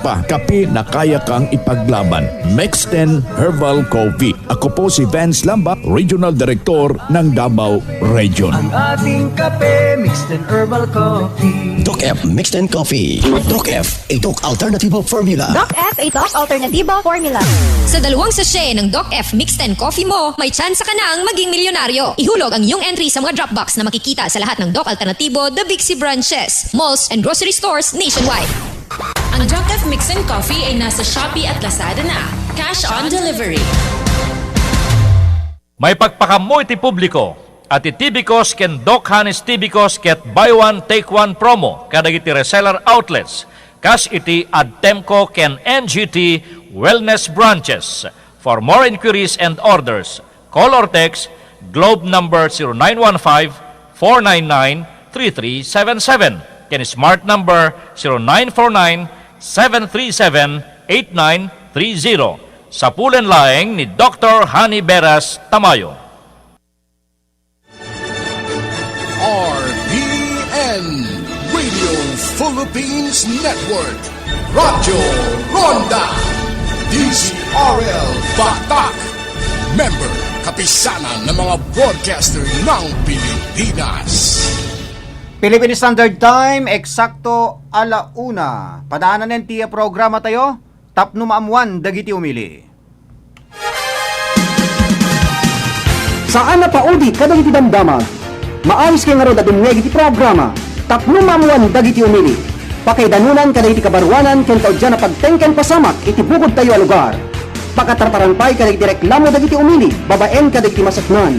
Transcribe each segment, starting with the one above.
pa, kape na kaya kang ipaglaban. Mexten Herbal Coffee. Ako po si Vance Lamba, Regional Director ng Davao Region. Ang ating kape, Mexten Herbal Coffee. Doc F Mixed and Coffee. Doc F, ito alternatibo formula. Doc F, ito alternatibo formula. Sa dalawang sachet ng Doc F Mixed and Coffee mo, may tsansa ka na ang maging milyonaryo. Ihulog ang iyong entry sa mga Dropbox na makikita sa lahat ng Doc Alternatibo, The Big C branches, malls, and grocery stores nationwide. Ang Doc F Mix and Coffee ay nasa Shopee at Lazada na. Cash on delivery. May pagpakamoy ti publiko at itibikos ken Doc Hanes tibikos ket buy one take one promo kadag iti reseller outlets kas iti Adtemco ken NGT Wellness branches. For more inquiries and orders, call or text Globe number 0915-499-3377 ken Smart number 0949-737-8930 sa pulen laeng ni Dr. Hani Beras Tamayo. RPN Radio Philippines Network Radyo Ronda DZRL Batak Member Kapisanan ng mga broadcaster ng Pilipinas. Philippine Standard Time, eksakto alauna. Padaanan ng tiya programa tayo, tapno maamuan dagiti umili. Saan na paudi kadagiti damdamag? Maayos kay nga ro dadumweg iti programa, tapno maamuan dagiti umili. Pakaidanunan kadagiti kabarwanan ken kaudyan na pagtengken pasamak iti bukod tayo a lugar. Pakatartarampay kadagiti reklamo dagiti umili, babaen kadagiti masaknan.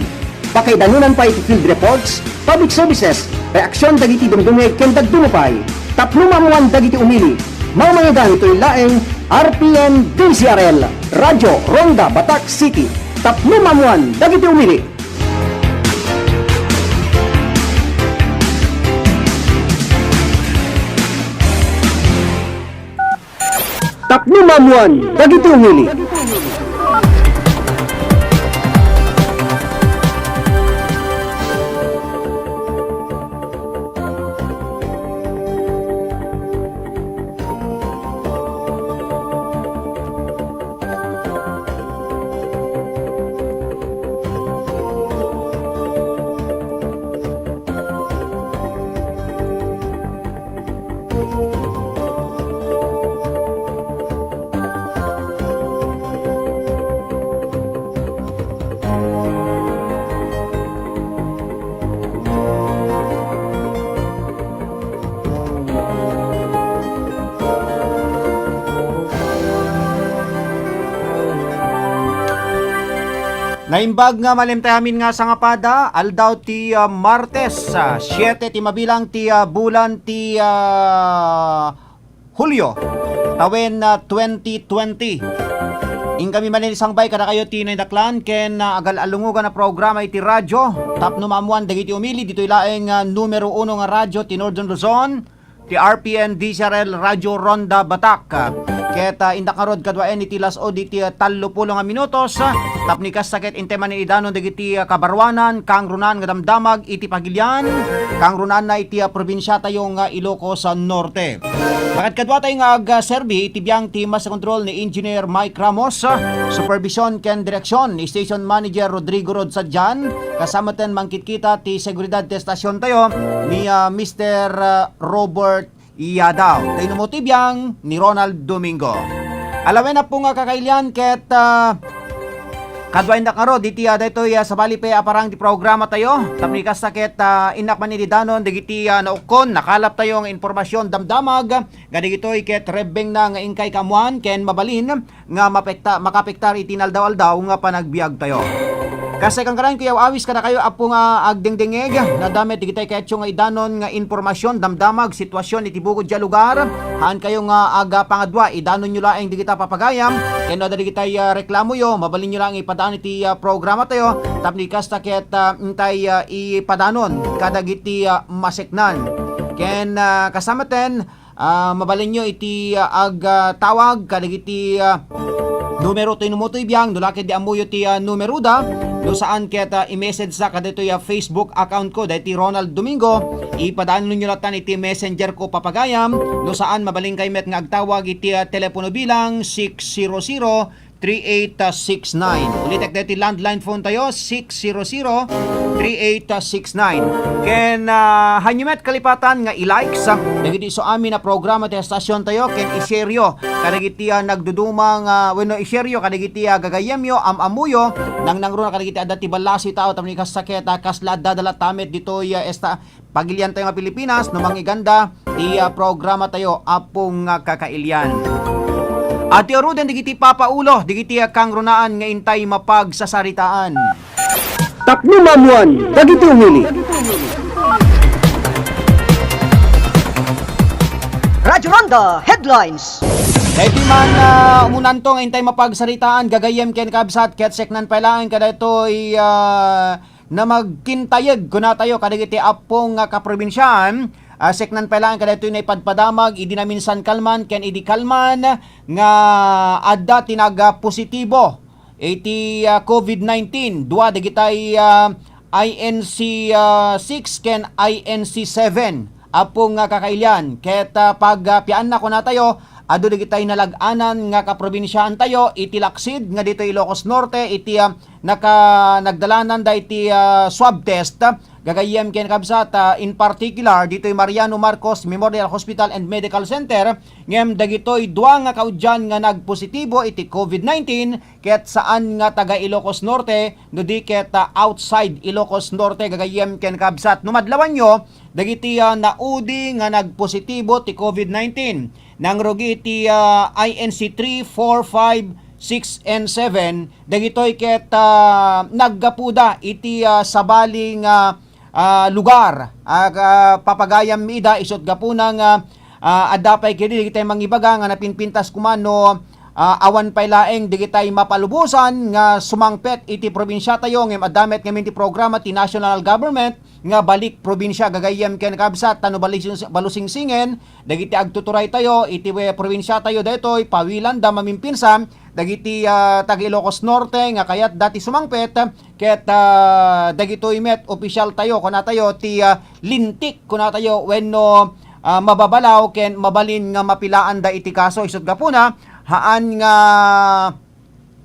Pakaidanunan pa iti field reports, public services, reaksyon dagiti dumdumeg ken dagdumupay. Tapno maamuan dagiti umili. Mamayagan ito'y laeng RPN DZRL Radyo Ronda Batak City. Tapno maamuan dagiti umili. Tapno maamuan dagiti umili. Naimbag nga malimtayamin nga sa ngapada, aldaw ti Martes, 7 ti mabilang ti bulan ti Hulyo, tawen 2020. Kami manilisang bay kada kayo ti naidaklan, ken agal alungugan na programa iti radyo, tapno maamuan dagiti umili, dito ilaeng numero 1 nga radyo ti Northern Luzon, ti RPN DZRL Radyo Ronda Batak. Ket indakarod kadwaen iti las-o diti 30 nga minutos tapni kasakit inteman ni idanon dagiti kabarwanan kang runan nga damdamag iti Pagilian kang runan na iti probinsya tayo nga Ilocos Norte. Bakit kadwa tayo nga ag-serbi iti biyang ti mas control ni Engineer Mike Ramos, supervision ken direksyon ni Station Manager Rodrigo Rodsadjan, kasama ten mangkitkita ti seguridad ti estasyon tayo ni Mr. Robert Iyadaw. Tayo numotibiyang ni Ronald Domingo. Alawen na po nga kakailian ket kadwain na karo diti daytoy sa balipe aparang di programa tayo. Tapni kasakit inak man ni danon dagiti naukon nakalap tayo ng impormasyon damdamag gadigitoy ket rebeng na nga ingkay kamuan ken mabalin nga makapektar itinaldaw-aldaw nga panagbiag tayo. Kasi kang karan kuya awis kada kayo apo nga agdengdengeg na damit digitay ketyo nga idanon nga informasyon damdamag sitwasyon iti bukod ja lugar haan kayo nga aga pangadwa idanon nyo laeng digita papagayam ken no digitay reklamo yo mabalin nyo lang ipadaan iti programa tayo tapni kasta ket intay ipadanon kadagiti maseknan ken kasama ten mabalin nyo iti tawag kadagiti numero to inumo to ibiyang nulakid di amuyo ti numero da no saan ket i-message sa kadito ya Facebook account ko dahil Ronald Domingo ipadaan ninyo latan iti messenger ko papagayam no saan mabaling kay met nga agtawag iti telepono bilang 600-3869. Ulitek dito landline phone tayo 600-3869. Ken hanyumet kalipatan nga i-like sa dagiti so amin na programa ti stasyon tayo ken i-share yo kadagiti nagdudumang wenno i-share yo kadagiti gagayem yo amamuyo nang nangro kadagiti adati balasi tao tamni kasakit kasla dadala tamet dito esta pagilian tayo nga Pilipinas no mangiganda ti programa tayo apong kakailian. At Ruden digiti papaulo digiti kang runaan nga intay mapagsasaritaan. Tapno mamuan, dagiti umili. Radyo Ronda Headlines. Dahil man umunan to nga intay mapagsaritaan gagayem ken kabsat ket seknan pailangan kada ito'y na magkintayeg kuna tayo kadagiti apong kaprobinsyan. Seknan pailangan kada ito'y naipadpadamag idi na minsan kalman ken idi kalman nga adda tinaga positibo iti COVID-19 dua dagitay INC 6 ken INC 7 apong kakailian ket pagpian na ko na tayo adu dagitay nalaganan nga kaprobinsyaan tayo iti Laksid nga dito Ilocos Norte iti nagdalanan da iti swab test gagayem ken kabsat in particular dito'y Mariano Marcos Memorial Hospital and Medical Center ngem dagitoy duwa nga kaudyan nga nagpositibo iti COVID-19 ket saan nga taga Ilocos Norte no di ket outside Ilocos Norte gagayem ken kabsat numadlawan nyo dagiti naudi nga nagpositibo ti COVID-19 nang rogi iti INC 3, 4, 5 6 and 7 dagitoy ket naggapuda iti sabaling lugar papagayam ida isot gapunang adapay kini digitay mangibaga nga napinpintas kumano awan pay laeng digitay mapalubusan nga sumangpet iti probinsya tayo ngem adamet ngamin ti programa ti national government nga balik probinsya gagayem ken kabsat tano balusingsingen dagiti agtuturay tayo iti probinsya tayo daytoy pawilan da mamimpinsan dagiti taga Ilocos Norte nga kayat dati sumangpet ket dagitoy met official tayo kuna tayo ti lintik kuna tayo wenno mababalaw ken mabalin nga mapilaan da iti kaso isut gapuna haan nga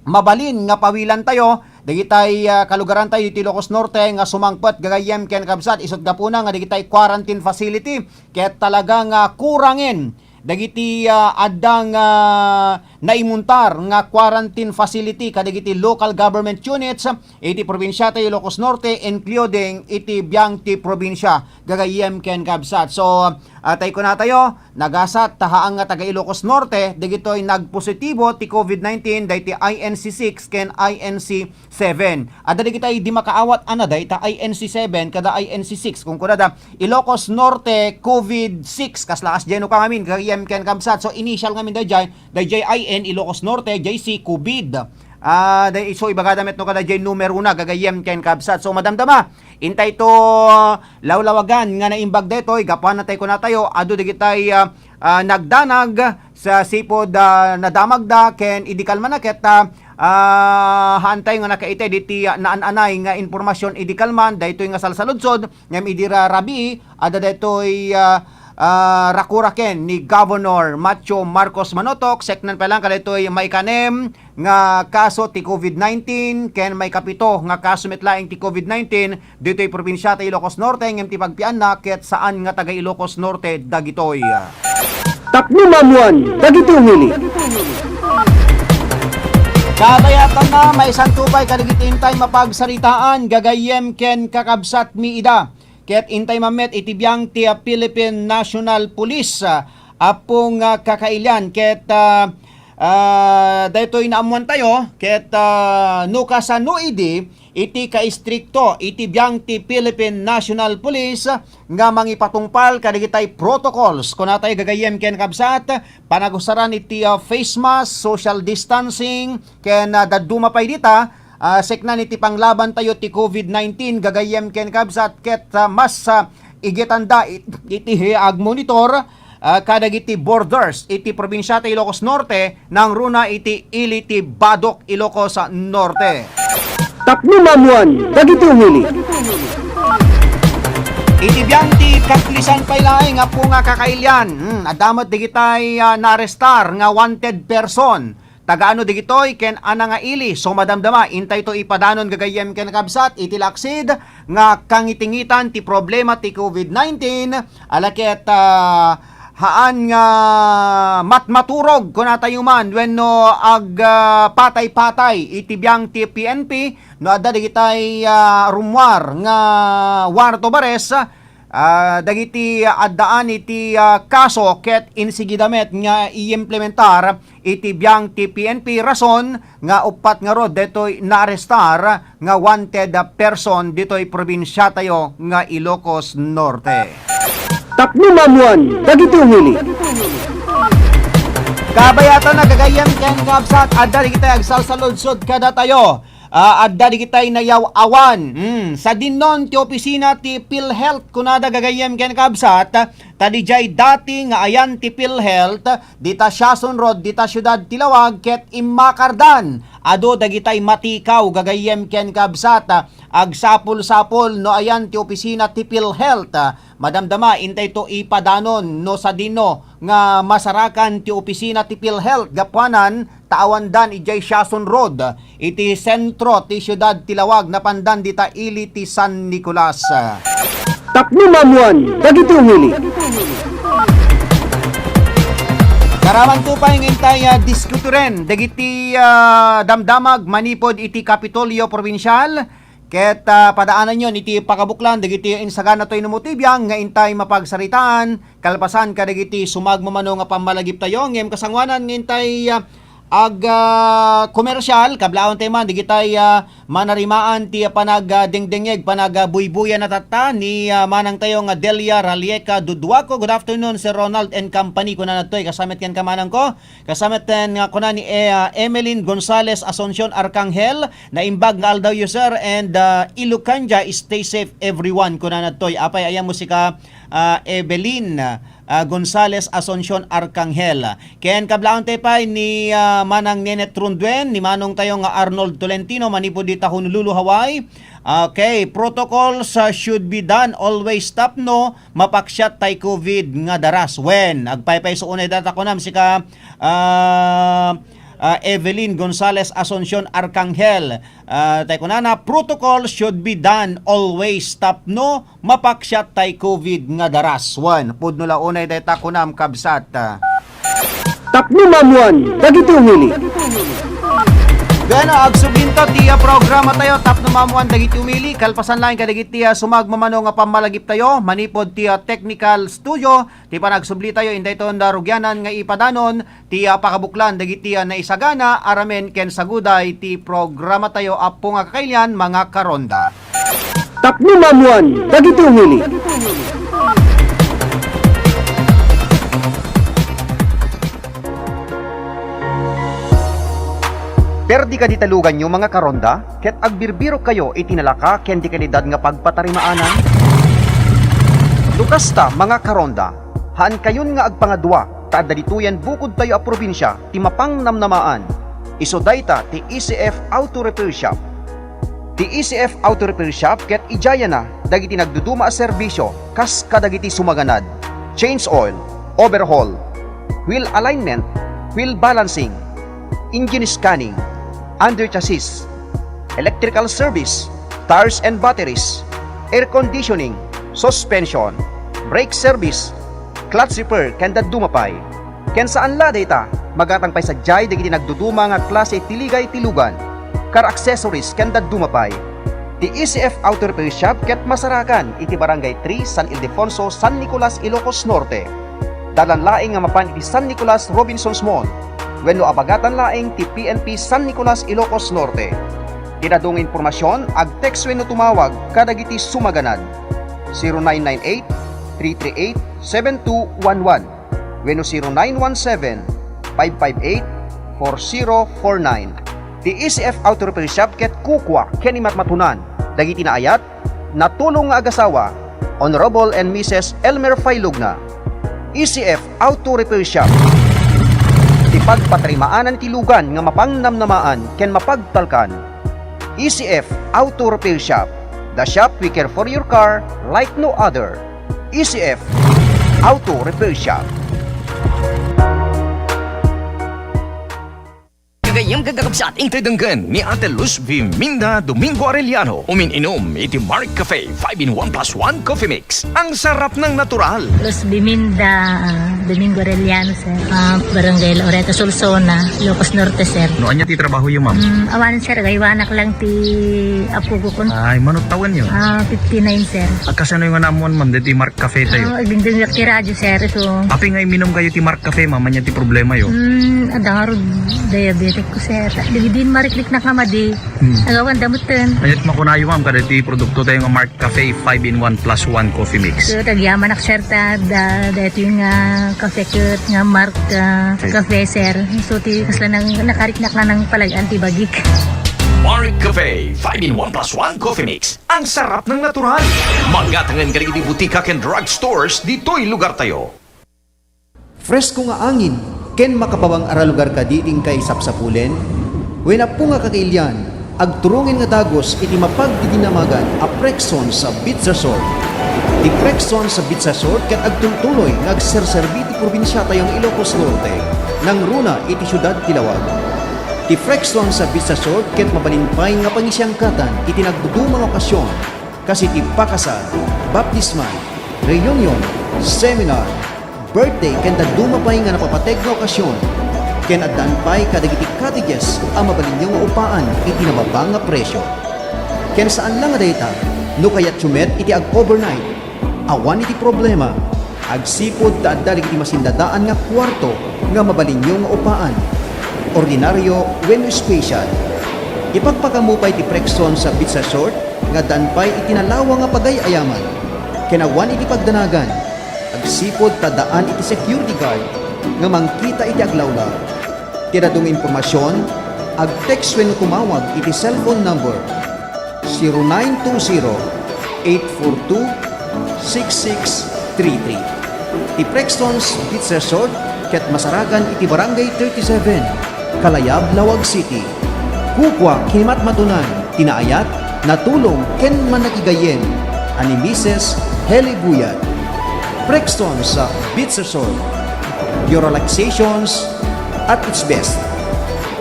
mabalin nga pawilan tayo dagitay kalugaran tayo iti Ilocos Norte nga sumangpet gagayem ken kabsat isut gapuna nga dagitay quarantine facility ket talagang kurangin dagiti addang naimuntar nga quarantine facility kadagiti local government units iti probinsya tayo Ilocos Norte including iti biyang ti probinsya gagayem ken kabsat. So tay ko na tayo nagasat tahaang nga taga Ilocos Norte dagitoy nagpositibo ti COVID-19 dayti INC 6 ken INC 7 adda dagitay di makaawat ana dayta INC 7 kada INC 6 kung kunada Ilocos Norte COVID-6 kaslakas jeno ka ngamin gagayem ken kabsat. So initial ngamin dayjay IN Ilocos Norte JC COVID so ibagadamet no kada jay numero na gagayem ken kabsat. So madamdama intay to lawlawagan nga naimbag detoy gapuan na tayo ko na tayo adu digitay nagdanag sa sipod nadamagda ken idikal manaket hantay nga nakaitay diti naananay nga informasyon idikalman daytoy nga salsaludsod ngem idira rabi ada daytoy rakuraken ni Governor Macho Marcos Manotok seknan pa lang kada ito'y may kanem nga kaso ti COVID-19 ken may kapito nga kaso metlaing ti COVID-19 dito'y probinsya ta Ilocos Norte ngem ti pagpian na ket saan nga taga Ilocos Norte dagitoy Tapno mamuan, dagiti umili. Kabayatan na may santupay kadagiti intay mapagsaritaan gagayem ken kakabsat mi ida ket intay mamet itibiyang ti Philippine National Police apong kakailan ket daytoy naamuan tayo ket no kasano idi iti ka-istrikto itibiyang ti Philippine National Police nga mangipatungpal kadagitay protocols kunatay gagayem ken kabsat panagusaran iti face mask, social distancing ken daduma pay dita seknan iti panglaban tayo ti COVID-19 gagayem ken kabsat ket mas igitanda iti ag monitor kadagiti borders iti probinsya ti Ilocos Norte nang runa iti ili ti Badok Ilocos Norte. Tapno mamuan, dagiti umili. Iti biyang ti kapulisan pailaeng nga po nga kakailyan. Adamot digitay narestar nga wanted person. Tagaano digitoy ken ana nga ili so madamdama intay to ipadanon gagayem ken kabsat iti laksid nga kangitingitan ti problema ti COVID-19 alaket haan nga matmaturog kunatayo man wenno ag patay-patay iti biyang ti PNP no adda digitay rumwar nga warto bares dagiti addaan iti kaso ket insigidamet nga i-implementar iti biyang ti PNP rason nga upat nga rod detoy naarestar nga wanted person ditoy probinsya tayo nga Ilocos Norte. Tapno mamuan, dagiti umili. Kabayatan na gagayem ken kabsat adda digitay agsalsaludsod kada tayo. Adda digitay nayaw awan. Sa dinnon ti opisina ti PhilHealth kunada gagayem ken kabsat tadijay dati nga ayan ti PhilHealth dita Siason Road dita Syudad Tilawag ket Immacardan. Ado dagitay matikaw gagayem ken kabsat agsapol-sapol no ayan ti opisina ti PhilHealth. Madamdama intay to ipadanon no sa dino nga masarakan ti opisina ti PhilHealth gapuanan taawandan ijay Siason Road iti sentro ti Syudad Tilawag napandan dita ili ti San Nicolas. Tapno mamuan, dagiti umili. Karaman to pa ingintay diskuturen dagiti damdamag manipod iti Kapitolyo Provincial ket padaanan yon iti pakabuklan dagiti insagana toy numutibiyang nga intay mapagsaritaan kalpasan kadagiti sumagmamano nga pamalagip tayo ngem kasangwanan ngintay komersyal kablaon tayo man digitay manarimaan ti panagdingdingeg panagbuйbuyan na tata ni manang tayo nga Delia Ralieca Dudwaco. Good afternoon Sir Ronald and Company kuna natoy kasamit ken kamanang ko kasamit nga kuna ni Emeline Gonzales Asuncion Arcangel na imbag nga aldaw you sir and Ilocanja stay safe everyone kuna natoy apay ayang musika Evelyn Gonzales Asuncion Arcangel. Ken kablaon tayo pa ni manang Nenet Runduen, ni manong tayo nga Arnold Tolentino, manipod dita Honolulu, Hawaii. Okay, protocols should be done, always stop no, mapaksyat tay COVID nga daras. When? Agpaypay so unay data ko nam, sika Evelyn Gonzales Asuncion Arcangel. Tayo na protocol should be done always stop no mapaksyat tay COVID nga daras. One pudno la unay data kunam kabsat. Tapno mamuan, dagiti umili. Gano agsubinto ti programa tayo tapno mamuan dagiti umili kalpasan lain kadagiti sumagmamano nga pamalagip tayo manipod ti technical studio ti panagsubli tayo inday ton darugyanan nga ipadanon ti pakabuklan dagiti na isagana aramen ken saguday ti programa tayo apo nga kakailyan mga karonda. Tapno mamuan, dagiti umili. Perdi ka ditalugan nyo mga karonda, ket agbirbiro kayo itinalaka ken di kalidad nga pagpatarimaanan. Lukasta mga karonda, haan kayon nga agpangadwa, taadda dituyan bukod tayo a probinsya, ti mapang namnamaan. Isodayta ti ECF Auto Repair Shop. Ti ECF Auto Repair Shop ket ijaya na, dagiti nagduduma a serbisyo, kas kadagiti sumaganad, change oil, overhaul, wheel alignment, wheel balancing, engine scanning, under chassis, electrical service, tires and batteries, air conditioning, suspension, brake service, clutch repair, kanda dumapay. Ken saan la data, magatangpay sa jay dagiti nagduduma nga klase tiligay tilugan, car accessories kanda dumapay. Ti ECF Auto Repair Shop ket masarakan iti Barangay 3 San Ildefonso, San Nicolas, Ilocos Norte. Dalan laing nga mapan iti San Nicolas Robinsons Mall. Wenno abagatan laing ti PNP San Nicolas, Ilocos Norte. Dinadong informasyon ag-text wenno tumawag kadagiti sumaganad 0998-338-7211 wenno 0917-558-4049. Ti ECF Auto Repair Shop ket kukwa ken imatmatunan dagiti naayat natulong nga agasawa Honorable and Mrs. Elmer Failugna. ECF Auto Repair Shop. Ipagpatrimaanan ti lugan nga mapangnamnamaan ken mapagtalkan. ECF Auto Repair Shop. The shop we care for your car like no other. ECF Auto Repair Shop. Kagayam gagakap sa ating tidanggan ni Ate Luz V. Minda Domingo Arellano. Umininom iti Mark Cafe 5-in-1 plus 1 coffee mix. Ang sarap ng natural. Los Biminda, Domingo Arellano, sir. Barangay Laureta, Solsona, Ilocos Norte, sir. No, anya ti trabaho yung ma'am? Awanan, sir. Gaywanak lang ti apugo ko. Ay, manot tawan yun. 59, sir. Kasano yung anamon, ma'am? Dito Mark Cafe tayo. Agdingdingyak ti radyo, sir. Ito. Api nga minom kayo ti Mark Cafe, ma'am. Anya ti problema yun. Adangaro diabetic ko, sir. Digidin mariklik na kamadi. Agawan damutin. Anyat makunayo, ma'am. Kada ti produkto tayo nga Mark Cafe 5-in-1 plus 1 coffee mix. So, tagyaman ak, sir, dito yung cafe kut nga Mark Cafe, sir. So, ti kasla nakariknak na ng palag antibagik. Mark Cafe 5-in-1 plus 1 coffee mix. Ang sarap ng natural. Magatangan ka rin butika ken drugstores dito'y lugar tayo. Fresko nga angin, ken makapawang aralugar ka diting kay sapsapulen, wena po nga kakailyan, agturungin nga dagos iti mapagdidinamagan a Prexon sa Beach Resort. Ti Prexon sa Beach Resort ket agtultuloy nga agserserbi ti probinsya tayong Ilocos Norte, nang runa iti syudad Tilawag. Ti Prexon sa Beach Resort ket mabalinpay nga pangisyangkatan iti nagdudumang okasyon, kasi ti pakasal, baptismal, reunion, seminar, birthday ken dumapay nga napapateg nga okasyon, ken addan pay kadagiti cottages ang mabalinyo nga upaan iti nababang nga presyo. Ken saan lang nga dayta no kayat sumet iti ag-overnight, awan iti problema, agsipod ta adda iti masindadaan nga kwarto nga mabalinyo nga upaan, ordinaryo wenno special. Ipagpakamupay ti Prexon sa Beach Resort nga danpay iti nalawa nga pagayayaman, ken awan iti pagdanagan, agsipod tadaan iti security guard nga mangkita iti aglawlaw. Tiradong impormasyon, ag-text when tumawag iti cellphone number 0920-842-6633. Ti Prexton's Beach Resort ket masaragan iti Barangay 37, Kalayab, Lawag City. Kukwa kimat matunan, tinaayat, natulong ken manakigayen, ani Mrs. Heli Buyat. Prexton sa Beach Resort. Your relaxations at its best.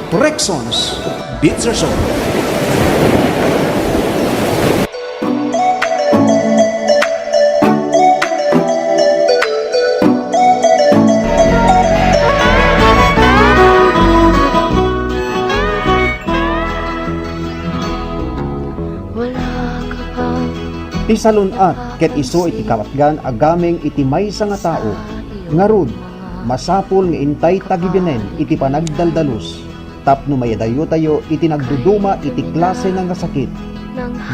Prexton's Beach Resort. Ti salunat ket isu iti kapatgan agameng iti maysa nga tao ngarud masapul nga intay tagibenen iti panagdaldalus tapno mayadayo tayo iti nagduduma iti klase ng sakit.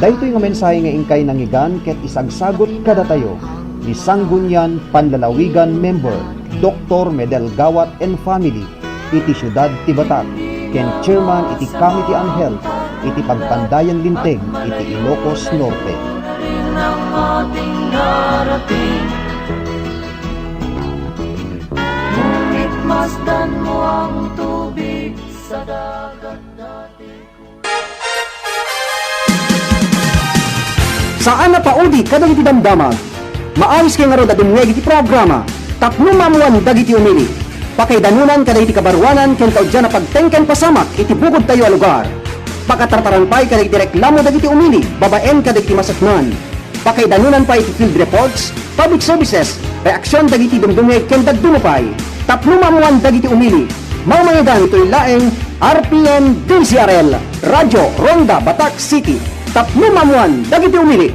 Daytoy nga mensahe nga ingkay nangigan ket isagsagot kada tayo ni Sanggunian Panlalawigan member Dr. Medel Gawat and family iti syudad ti Batak ken chairman iti Committee on Health iti Pagpandayan Linteg iti Ilocos Norte. Ang ating narating, ngunit masdan mo ang tubig sa dagat dati. Saan na paudi kadagiti damdamag? Maayos kay nga ro dadumweg iti programa, tapno mamuan dagiti umili. Pakaidanunan kadagiti kabarwanan ken kaudyan na pagtengken pasamak iti bukod tayo a lugar. Pakatartaran pay kadagiti reklamo dagiti umili, babaen kadagiti masaknan. Pakaidanunan pa iti field reports, public services, reaksyon dagiti dumdumeg ken dagdumapay. Tapno mamuan dagiti umili. Mamayagan ito'y laeng RPN DCRL, Radyo Ronda Batak City. Tapno mamuan dagiti umili.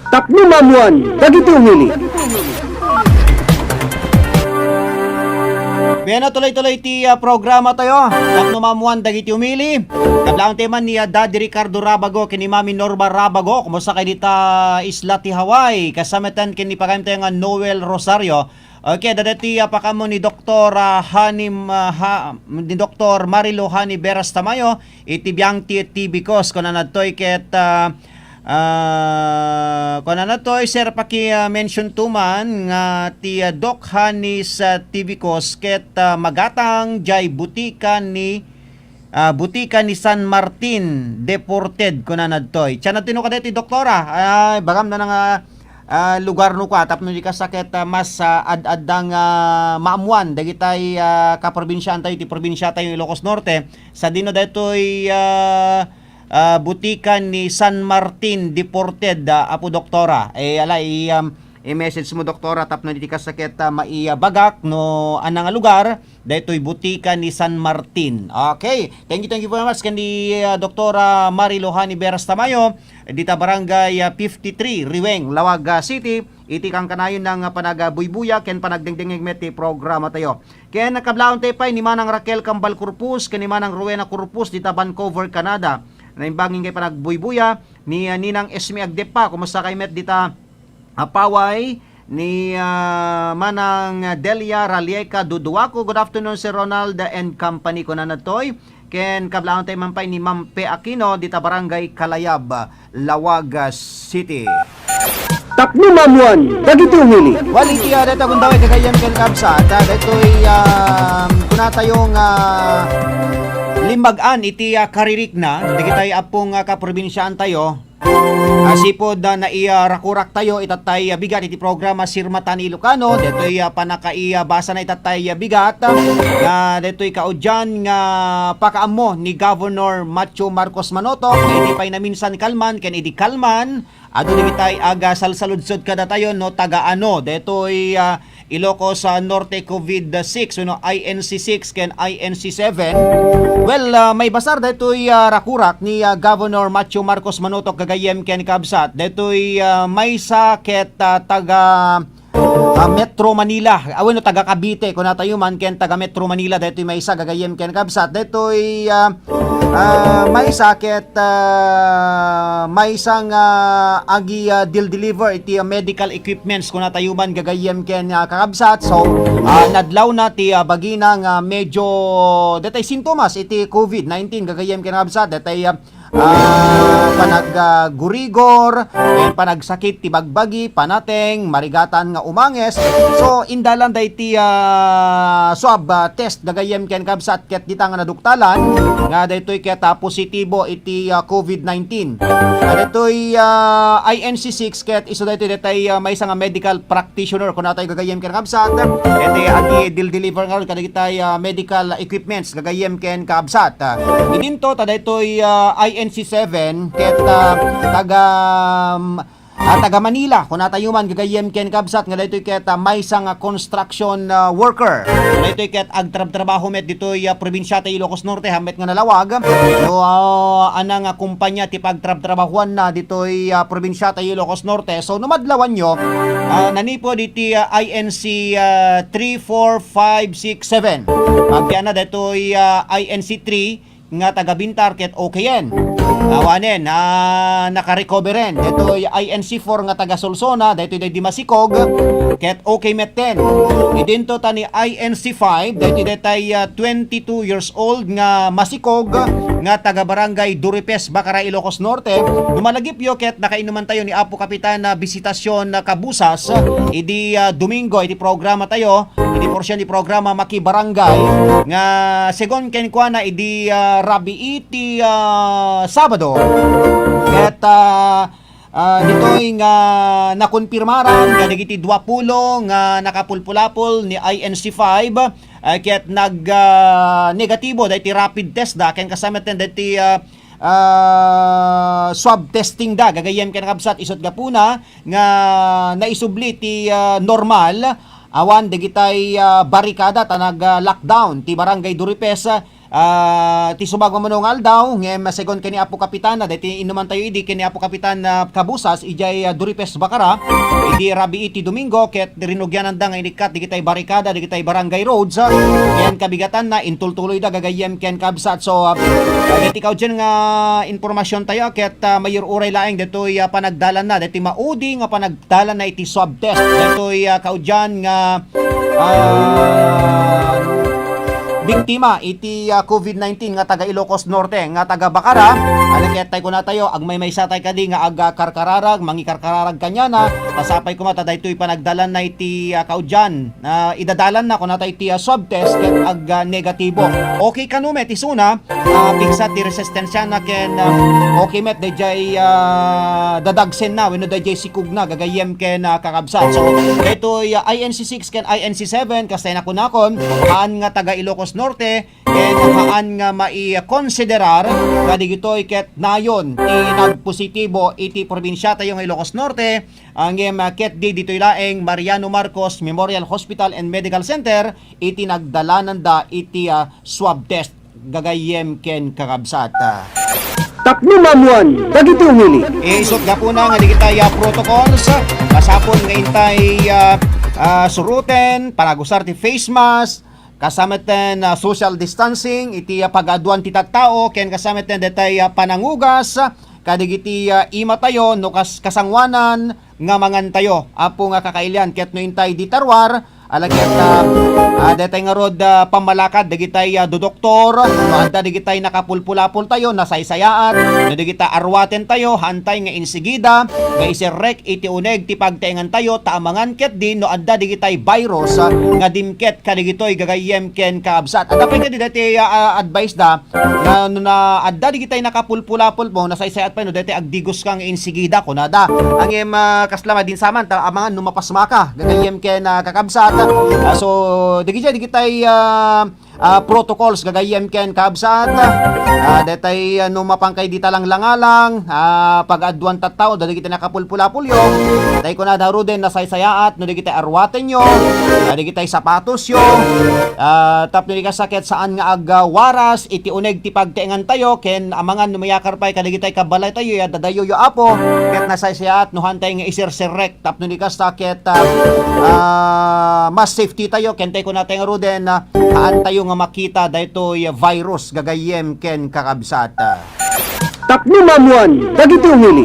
Tapno mamuan dagiti umili. Bueno, tuloy-tuloy ti programa tayo. Tapno mamuan dagiti umili. Kablang teman ni Daddy Ricardo Rabago kini Mami Norma Rabago. Kumusta kay dita isla ti Hawaii? Kasamatan kini pagayam tayo nga Noel Rosario. Okay, dadati pakamo ni Dr. Ni Dr. Marilo Hani Beras Tamayo iti biyang ti tibikos kuna nadtoy ket kuna nadtoy sir paki mention tuman nga ti Doc Hani sa tibikos ket magatang jay butika ni San Martin deported kuna nadtoy. Tiyan natin no kadeti doktora. Bagam na nga lugar no ka tapno di ka sakit mas ad-addang maamuan dagitay kaprobinsyan tayo ti probinsya tayo Ilocos Norte sa dino daytoy butikan ni San Martin deported apo doktora i-message mo doktora tapno di ka sakit maibagak no anang lugar daytoy butikan ni San Martin. Okay, thank you very much kandi Doktora Marilo Hani Beras Tamayo dita barangay 53 Riweng, Lawag City. Iti kang kanayon ng panagabuybuya ken panagdingdingig met ti programa tayo. Ken nakablaon tayo pa ni Manang Raquel Cambal Corpus ken ni Manang Rowena Corpus dita Vancouver, Canada. Naimbangin kay panagbuybuya ni Ninang Esme Agdepa. Kumusta kay met dita Paway ni Manang Delia Ralieca Duduaco. Good afternoon Sir Ronald and company ko na natoy. Ken kablaon tayo mampay ni Mampe Aquino dita barangay Kalayab, Lawag City. Tapno mamuan, dagiti umili. Wali tiya dito kung daw kagayan ken kapsa. Dito'y kuna tayong limbagan iti karirik na. Dagitay apong kaprobinsyaan tayo. Sipod na rakurak tayo itatay bigat iti programa Sirmatan Ilocano. Dito'y panakaibasa na itatay bigat. Dito'y kaudyan nga pakaamo ni Governor Macho Marcos Manotok. Iti pa'y na minsan kalman ken iti kalman. Ado di kitay aga salsaludsod kada tayo no tagaano. Detoy Ilocos Norte COVID-6 no INC6 ken INC7. Well, may basar detoy rakurak ni Governor Macho Marcos Manotok kagayem ken kabsat. Detoy may saket taga Metro Manila. Aweno taga Cavite kun tayo man ken taga Metro Manila detoy may isa gagayem ken kabsat. Detoy may sakit may isang agi deliver iti medical equipments kun tayo man gagayem ken kakabsat. So nadlaw na ti bagina nga medyo detay sintomas iti COVID-19 gagayem ken kakabsat. Detay panag-gurigor, panagsakit ti bagbagi, panateng, marigatan nga umanges. So, indalan day ti swab test gagayem ken kabsat ket dita nga naduktalan nga daytoy ket positibo iti COVID-19. Daytoy INC6 ket isu daytoy may isang medical practitioner kun natay gagayem ken kabsat. Iti agi deliver nga kadagitay medical equipments gagayem ken kabsat. Idinto ta daytoy INC7 ket taga Manila kun tayo man gagayem ken kabsat nga daytoy ket may isang construction worker daytoy ket agtrabaho met ditoy probinsya ta Ilocos Norte hamet nga nalawag. So anang kumpanya ti pagtrabahuan na ditoy probinsya ta Ilocos Norte. So numadlawan nyo nanipo diti INC 3, 4, 5, 6, 7 magyan na ditoy INC 3 nga taga Bintar ket okayen. Awanen naka-recoveren. Dito INC4 nga taga Solsona, dito day Dimasikog ket okay met 10. Idinto ta ni INC5, dito day 22 years old nga Masikog nga taga barangay Duripes, Bacara, Ilocos Norte. Lumalagip yo ket nakainuman tayo ni Apo Kapitan na bisitasyon na kabusas idi Domingo iti programa tayo. Idi porsyon di programa Maki Barangay nga segon ken kuana idi rabi iti Sabado ket ditoy nga nakonpirmaran nga dagiti 20 nga nakapulpulapol ni INC5 ket negatibo dahiti rapid test da ken kasama ten dahiti swab testing da gagayem ken kabsat isot gapuna nga naisubli ti normal awan dagitay barikada tanag lockdown ti barangay Duripes ti subag mamunong aldaw ngem segon kani Apo Kapitana deti inuman tayo idi kani Apo Kapitan Kabusas ijay Duripes Bakara idi Rabi iti Domingo ket rinugyanan da nga inikat digitay barikada digitay barangay roads yan kabigatan na intultuloy da gagayem ken kabsat so deti kaw dyan nga informasyon tayo ket mayor uray laeng detoy panagdalan na deti maudi nga panagdalan na iti swab test detoy kaw dyan nga biktima iti COVID-19 nga taga Ilocos Norte nga taga Bacara alaketay ko na tayo ag may satay kadi nga aga karkararag mangikarkararag kanya na tasapay ko mata daytoy panagdalan na iti kaudyan idadalan na kuno iti swab test ket ag negatibo okay kanumet isuna pigsat ti resistensya na ken okay met dayjay dadagsen na wenno dayjay sikug na gagayem ken kakabsat so daytoy INC6 ken INC7 kastay na kunakon haan nga taga Ilocos Norte ken haan nga mai-konsiderar kadi gitoy ket nayon ti nagpositibo iti probinsya tayo nga Ilocos Norte ang ket di ditoy laeng Mariano Marcos Memorial Hospital and Medical Center iti nagdalanan da iti swab test gagayem ken kakabsat. Tapno mamuan, dagiti umili. Isot gapuna nga digitay protocols kasapon nga intay suruten panagusar ti face mask kasamaten social distancing iti pag-aduan ti tattao ken kasamaten detay panangugas kadigiti ima tayo no kasangwanan nga mangan tayo apo nga kakailyan ket no intay di tarwar alagyan detay nga rod pamalakad digitay dodoktor no adda digitay nakapulpulapul tayo nasaysayaat no digitay arwaten tayo hantay nga insigida nga isirek iti uneg ti pagtaengan tayo taamangan ket din no adda digitay virus nga dimket kadigitoy gagayem ken kaabsat adda pay diti advice da nga no na adda digitay nakapulpulapul mo nasaysayat pa no diti agdigos kang insigida kunada ang kaslama din saman taamangan no mapasmaka gagayem ken kakabsat so digitay protocols gagayem ken kabsat detay no mapangkay dita lang langalang pag-adwan tattao dadi kita nakapulpulapulyo tay ko na daro den nasaysayaat no digitay arwaten yo digitay sapatos yo tapno di kasakit saan nga aga waras iti uneg ti pagtaengan tayo ken amangan no mayakar pay kadigitay kabalay tayo ya dadayo yo apo ket nasaysayaat no hantay nga isirserek tapno di kasakit mas safety tayo ken tay ko natay nga ruden haan tayo nga makita daytoy virus gagayem ken kakabsat. Tapno mamuan, dagiti umili.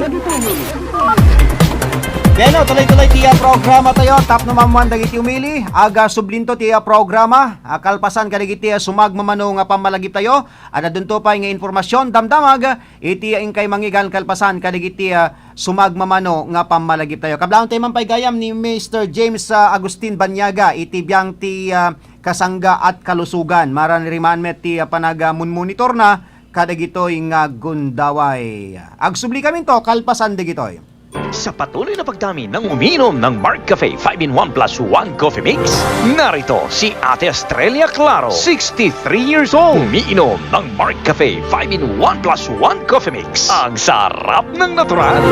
Beno, tuloy-tuloy tiya programa tayo. Tapno mamuan dagiti umili. Aga sublinto tiya programa. Kalpasan kadigiti sumagmamano nga pamalagip tayo. Ada dunto pa nga informasyon damdamag. Iti ingkay mangigan kalpasan kadigiti sumagmamano nga pamalagip tayo. Kablaon tayo mampay gayam ni Mr. James Agustin Banyaga. Iti biyang ti kasangga at kalusugan. Maran riman met ti panag-monitor na kadagitoy nga gundaway. Agsubli kami to kalpasan dagitoy. Sa patuloy na pagdami ng uminom ng Mark Cafe 5-in-1 plus 1 Coffee Mix, narito si Ate Estrella Claro, 63 years old. Umiinom ng Mark Cafe 5-in-1 plus 1 Coffee Mix. Ang sarap ng natural.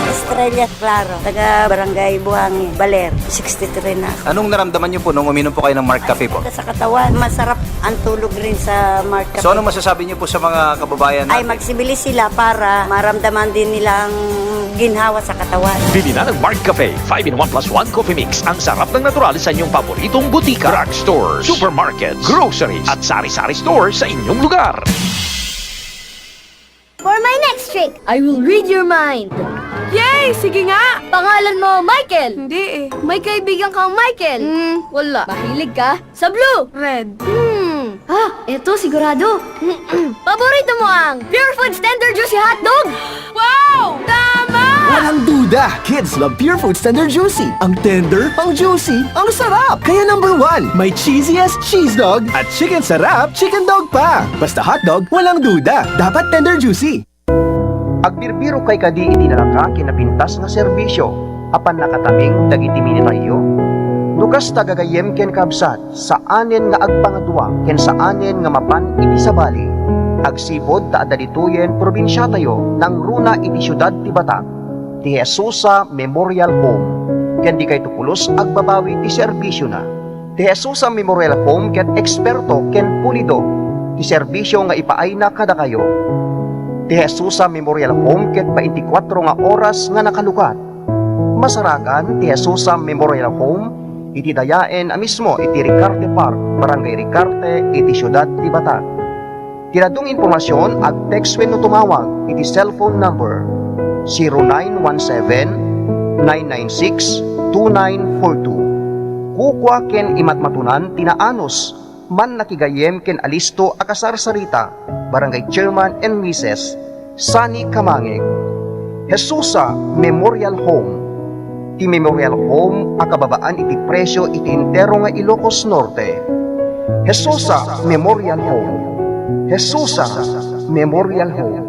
Estrella Claro, taga Barangay Buhangin, Baler, 63 na. Anong naramdaman niyo po nung uminom po kayo ng Mark Cafe po? Sa katawan, masarap ang tulog rin sa Mark Cafe. So ano masasabi niyo po sa mga kababayan Ay natin? magsibilis sila para maramdaman din nilang ginhawa sa katawan. Bili na ng Mark Cafe 5-in-1 plus 1 Coffee Mix. Ang sarap ng natural sa inyong paboritong butika, drugstores, supermarkets, groceries, at sari-sari stores sa inyong lugar. For my next trick, I will read your mind. Yay! Sige nga! Pangalan mo, Michael. Hindi eh. May kaibigan kang Michael. Wala. Mahilig ka sa blue. Red. Eto sigurado. Paborito mo ang Pure Foods Tender Juicy Hotdog? Wow! Tama! Walang duda, kids love Pure Foods Tender Juicy. Ang tender, ang juicy, ang sarap. Kaya number 1, may cheesiest cheese dog at chicken sarap chicken dog pa. Basta hotdog, walang duda. Dapat tender juicy. Agbirbiro kay kadi iti nalaka kinapintas nga serbisyo apan nakataming dagiti minitayo. Nukas tagagayem ken kabsat sa anen nga agpangadwa ken sa anen nga mapan iti sabali. Agsipod ta adalituyen probinsya tayo nang runa iti syudad ti Batak. Ti Jesusa Memorial Home ken di kay tupulos agbabawi ti serbisyo na. Ti Jesusa Memorial Home ken eksperto ken pulido ti serbisyo nga ipaayna kada kayo. Ti Jesusa Memorial Home ket 24 nga oras nga nakalukat. Masarakan ti Jesusa Memorial Home iti dayaen mismo iti Ricarte Park, Barangay Ricarte, iti Siyudad ti Batak. Tinadong informasyon ag text wenno tumawag iti cellphone number 0917-996-2942. Kukwa ken imatmatunan tinaanos man nakigayem ken alisto akasarsarita, Barangay Chairman and Mrs. Sani Kamangeg. Jesusa Memorial Home. Ti Memorial Home akababaan iti presyo iti entero nga Ilocos Norte. Jesusa Memorial Home. Jesusa Memorial Home.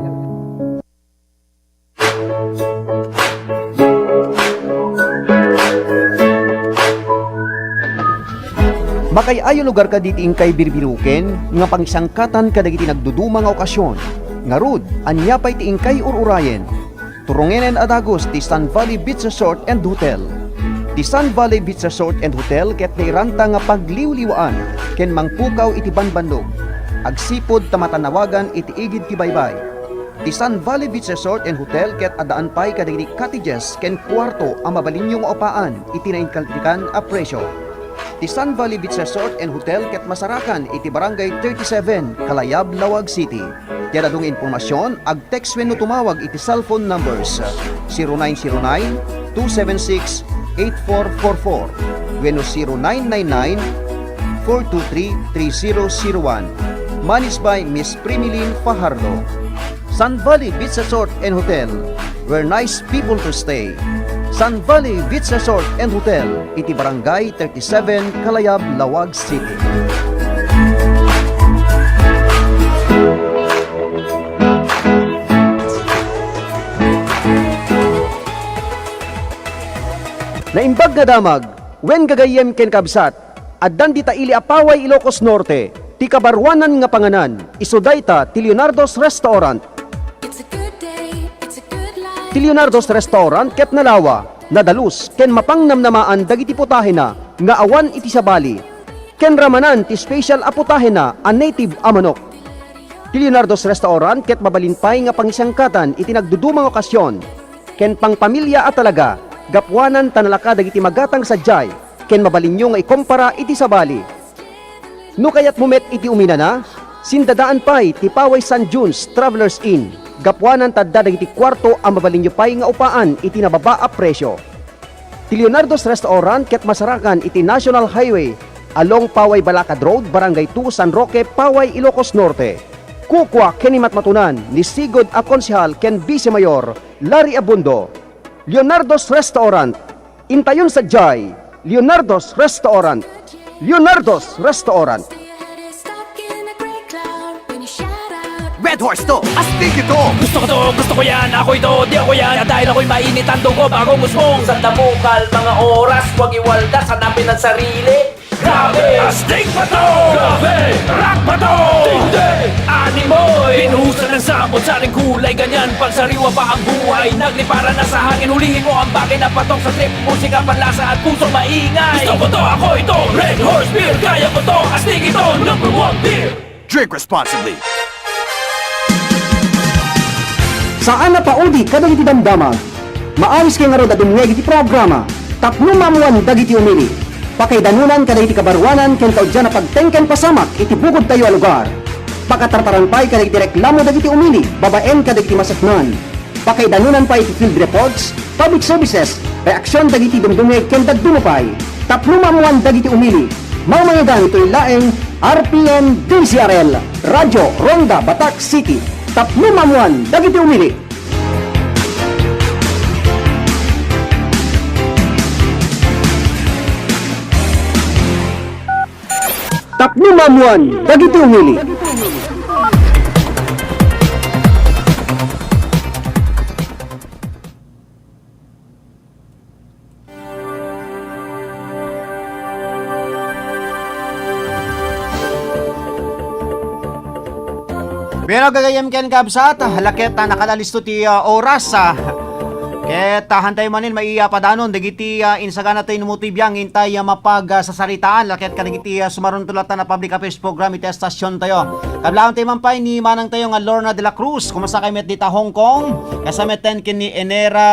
Makay-ayo lugar ka diti ingkay birbiruken nga pangsangkatan kadagiti nagduduma nga okasyon. Ngarud, anya pay ti ingkay ururayen. Turungenen adagos ti Sun Valley Beach Resort and Hotel. Ti Sun Valley Beach Resort and Hotel ket nairanta nga pagliwliwaan ken mangpukaw iti banbanlog. Agsipod tamatanawagan iti igid ti baybay. Ti Sun Valley Beach Resort and Hotel ket adaan pay kadagiti cottages ken kwarto a mabalinyong opaan iti nainkaltikan a presyo. Ti Sun Valley Beach Resort and Hotel ket masarakan iti Barangay 37, Kalayab, Lawag City. Tiada dong informasyon, ag text wenno tumawag iti cellphone numbers 0909-276-8444 wenno 0999-423-3001. Managed by Miss Primilin Fajardo. Sun Valley Beach Resort and Hotel, where nice people to stay. Sun Valley Beach Resort and Hotel, iti Barangay 37, Kalayab, Lawag City. Naimbag nga damag, wen gagayem ken kabsat, addan di taili apaway Ilocos Norte, ti kabarwanan nga panganan, isudayta ti Leonardo's Restaurant. Ti Leonardo's Restaurant ket nalawa, nadalus ken mapangnamnamaan dagiti putahe na nga awan iti sabali. Ken ramanan ti special a putahe na a native a manok. Ti Leonardo's Restaurant ket mabalinpay nga pangisangkatan iti nagdudumang okasyon. Ken pangpamilya at talaga, gapwanan tanalaka dagiti magatang sadyay, ken mabalinyo nga ikumpara iti sabali. No kayat mumet iti umina na, sindadaan pay ti Paway San Junes Travelers Inn. Gapwanan tadda dagiti kwarto ang mabalinyo pay nga upaan iti nababa a presyo. Ti Leonardo's Restaurant ket masarakan iti National Highway along Paway Balakad Road, Barangay 2, San Roque, Paway, Ilocos Norte. Kukwa ken imatmatunan ni Sigod a Konsehal ken Vice Mayor Larry Abundo. Leonardo's Restaurant. Intayon sa Jai. Leonardo's Restaurant. Leonardo's Restaurant. Red Horse to! Astig ito! Gusto ko yan, ako ito, di ako yan. Dahil ako'y mainit ang dugo bagong usmong. Sanda bukal, mga oras, huwag iwaldas, hanapin ang sarili. Grabe! Astig pa to! Grabe! Rock pa to! Tindi! Animoy! Pinuhusan ng samot sa aling kulay, ganyan pagsariwa pa ang buhay. Naglipara na sa hangin, hulihin mo ang bagay na patok sa trip. Musika, panlasa at pusong maingay. Gusto ko to, ako ito, Red Horse Beer. Kaya ko to, astig ito, #1 beer. Drink responsibly. Saan na paudi kadagiti damdamag? Maayos kay nga ron adumweg iti programa. Tapno mamuan dagiti umili. Pakaidanunan kadagiti kabarwanan ken kaudyan na pagtengken pasamak iti bukod tayo a lugar. Pakatartaran pay kadagiti reklamo dagiti umili, babaen kadagiti masaknan. Pakaidanunan pay iti field reports, public services, reaksyon dagiti dumdumeg ken dagdumupay. Tapno mamuan dagiti umili. Mamayagan ito'y laeng RPN DCRL, Radyo Ronda Batak City. Tapno mamuan dagiti umili. Tapno mamuan dagiti umili. Pero gagayam ken kabsat, halakit na nakalalisto ti oras Ket hantay manin maiyapadanon dagiti insagana tayo numutibiyang intay mapag sa saritaan laket kadagiti sumaron tulatan na public affairs program iti estasyon tayo. Kablaon tayo mampay ni manang tayo nga Lorna de la Cruz kumusta kay met dita Hong Kong kasameten kini Enera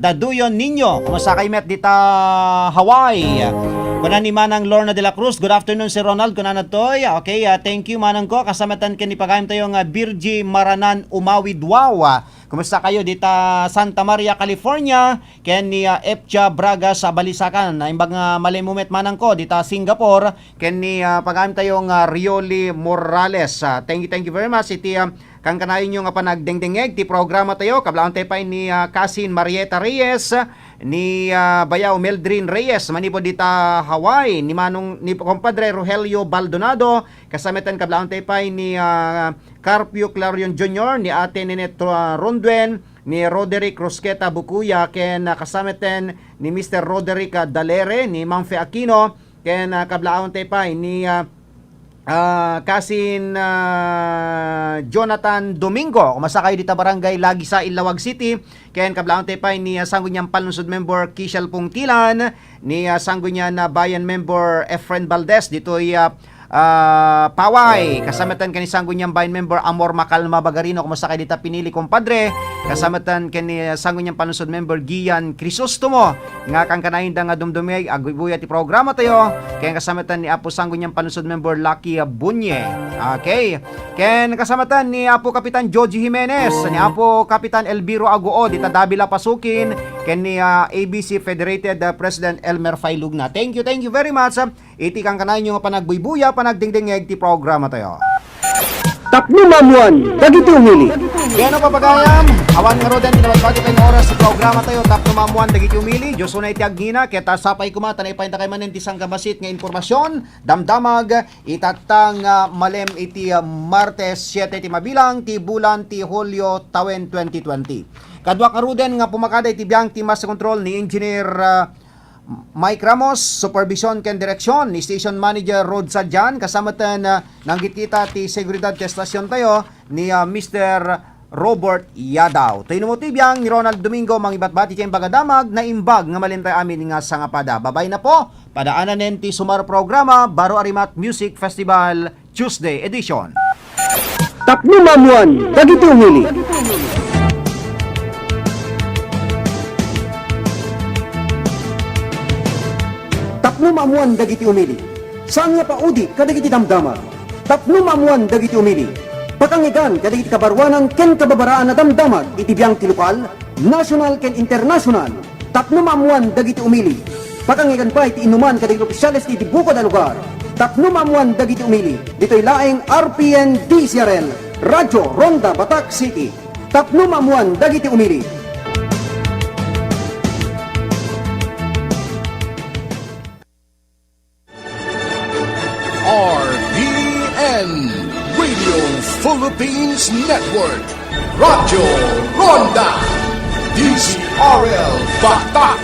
Daduyon Ninyo kumusta kay met dita Hawaii. Kuna ni manang Lorna de la Cruz, good afternoon si Ronald kuna natoy. Okay, thank you manang ko kasameten kini pagayam tayo nga Birji Maranan Umawid Wawa. Kumusta kayo dita Santa Maria, California? Ken ni Epcha Braga sa Balisakan. Imbag nga malimumet manang ko dita Singapore. Ken ni pagam tayong Rioli Morales. Thank you very much. Iti kang kanayon nyo nga panagdengdengeg ti programa tayo. Kablaon tayo pa ni Kasin Marieta Reyes, ni Bayaw Meldrin Reyes, manipo dita Hawaii, ni manong ni compadre Rogelio Baldonado, kasamitan kablaon tayo pa ni Carpio Clarion Jr., ni Ate Nenet Ronduen, ni Roderick Rosqueta Bukuya, ken kasamitan ni Mr. Roderick Dalere, ni Mangfe Aquino, ken kablaon tayo pa ni Kasin Jonathan Domingo, kumasa kayo dita barangay Lagi sa Ilawag City. Ken kablaon tayo pa ni Sangguniang Palunsod member Kishal Pungtilan, ni Sangguniang Bayan member Efren Valdez dito'y Paway, kasamatan kani Sangguniang Bayan member Amor Macalma Bagarino, kumasa kayo dita Pinili Compadre, kasamatan kani Sangguniang Palunsod member Gian Crisostomo, nga kang kanahin da nga dumdumig agbubuya ti programa tayo, ken kasamatan ni Apo Sangguniang Palunsod member Lucky Bunye. Okay, ken kasamatan ni Apo Kapitan Joji Jimenez, ni Apo Kapitan Elviro Aguo dita Davila Pasukin, ken ni ABC Federated President Elmer Failugna. Thank you very much. Iti kang kanahin nyo nga panagbuibuya, panagdingdingeg ti programa tayo. Tapno mamuan, dagiti umili. Yan ang papagayam. Awan nga roden, tinabagpati kayong oras sa programa tayo. Tapno mamuan, dagiti umili. Diyos unay ti agngina. Keta sapay kuma, tanay pa kay manin ti sanggabasit nga informasyon. Damdamag, itatang malem iti Martes 7 ti mabilang, ti bulan ti Hulyo tawen 2020. Kadwa ka roden nga pumakada iti biyang ti mas control ni Engineer Mike Ramos, supervision ken direksyon ni Station Manager Rod Sadjan, kasamatan nanggit kita ti seguridad ti estasyon tayo ni Mr. Robert Yadaw. Tayo numutibiyang ni Ronald Domingo mangibatbati kayong bagadamag na imbag nga malintay amin nga sangapada. Babay na po, padaanan ti sumar programa Baro Arimat Music Festival Tuesday edition. Tapno mamuan, dagiti umili. Tapno mamuan dagiti umili. Saan nga paudi kadagiti damdama. Tapno mamuan dagiti umili. Pakangigan kadagiti kabarwanan ken kababaraan na damdamag iti biyang ti lokal, national ken international. Tapno mamuan dagiti umili. Pakangigan pa iti inuman kadagiti opisyales iti bukod a lugar. Tapno mamuan dagiti umili. Dito'y laeng RPN DCRL, Radyo Ronda Batak City. Tapno mamuan dagiti umili. RPN Radio Philippines Network, Radyo Ronda, DCRL Batak,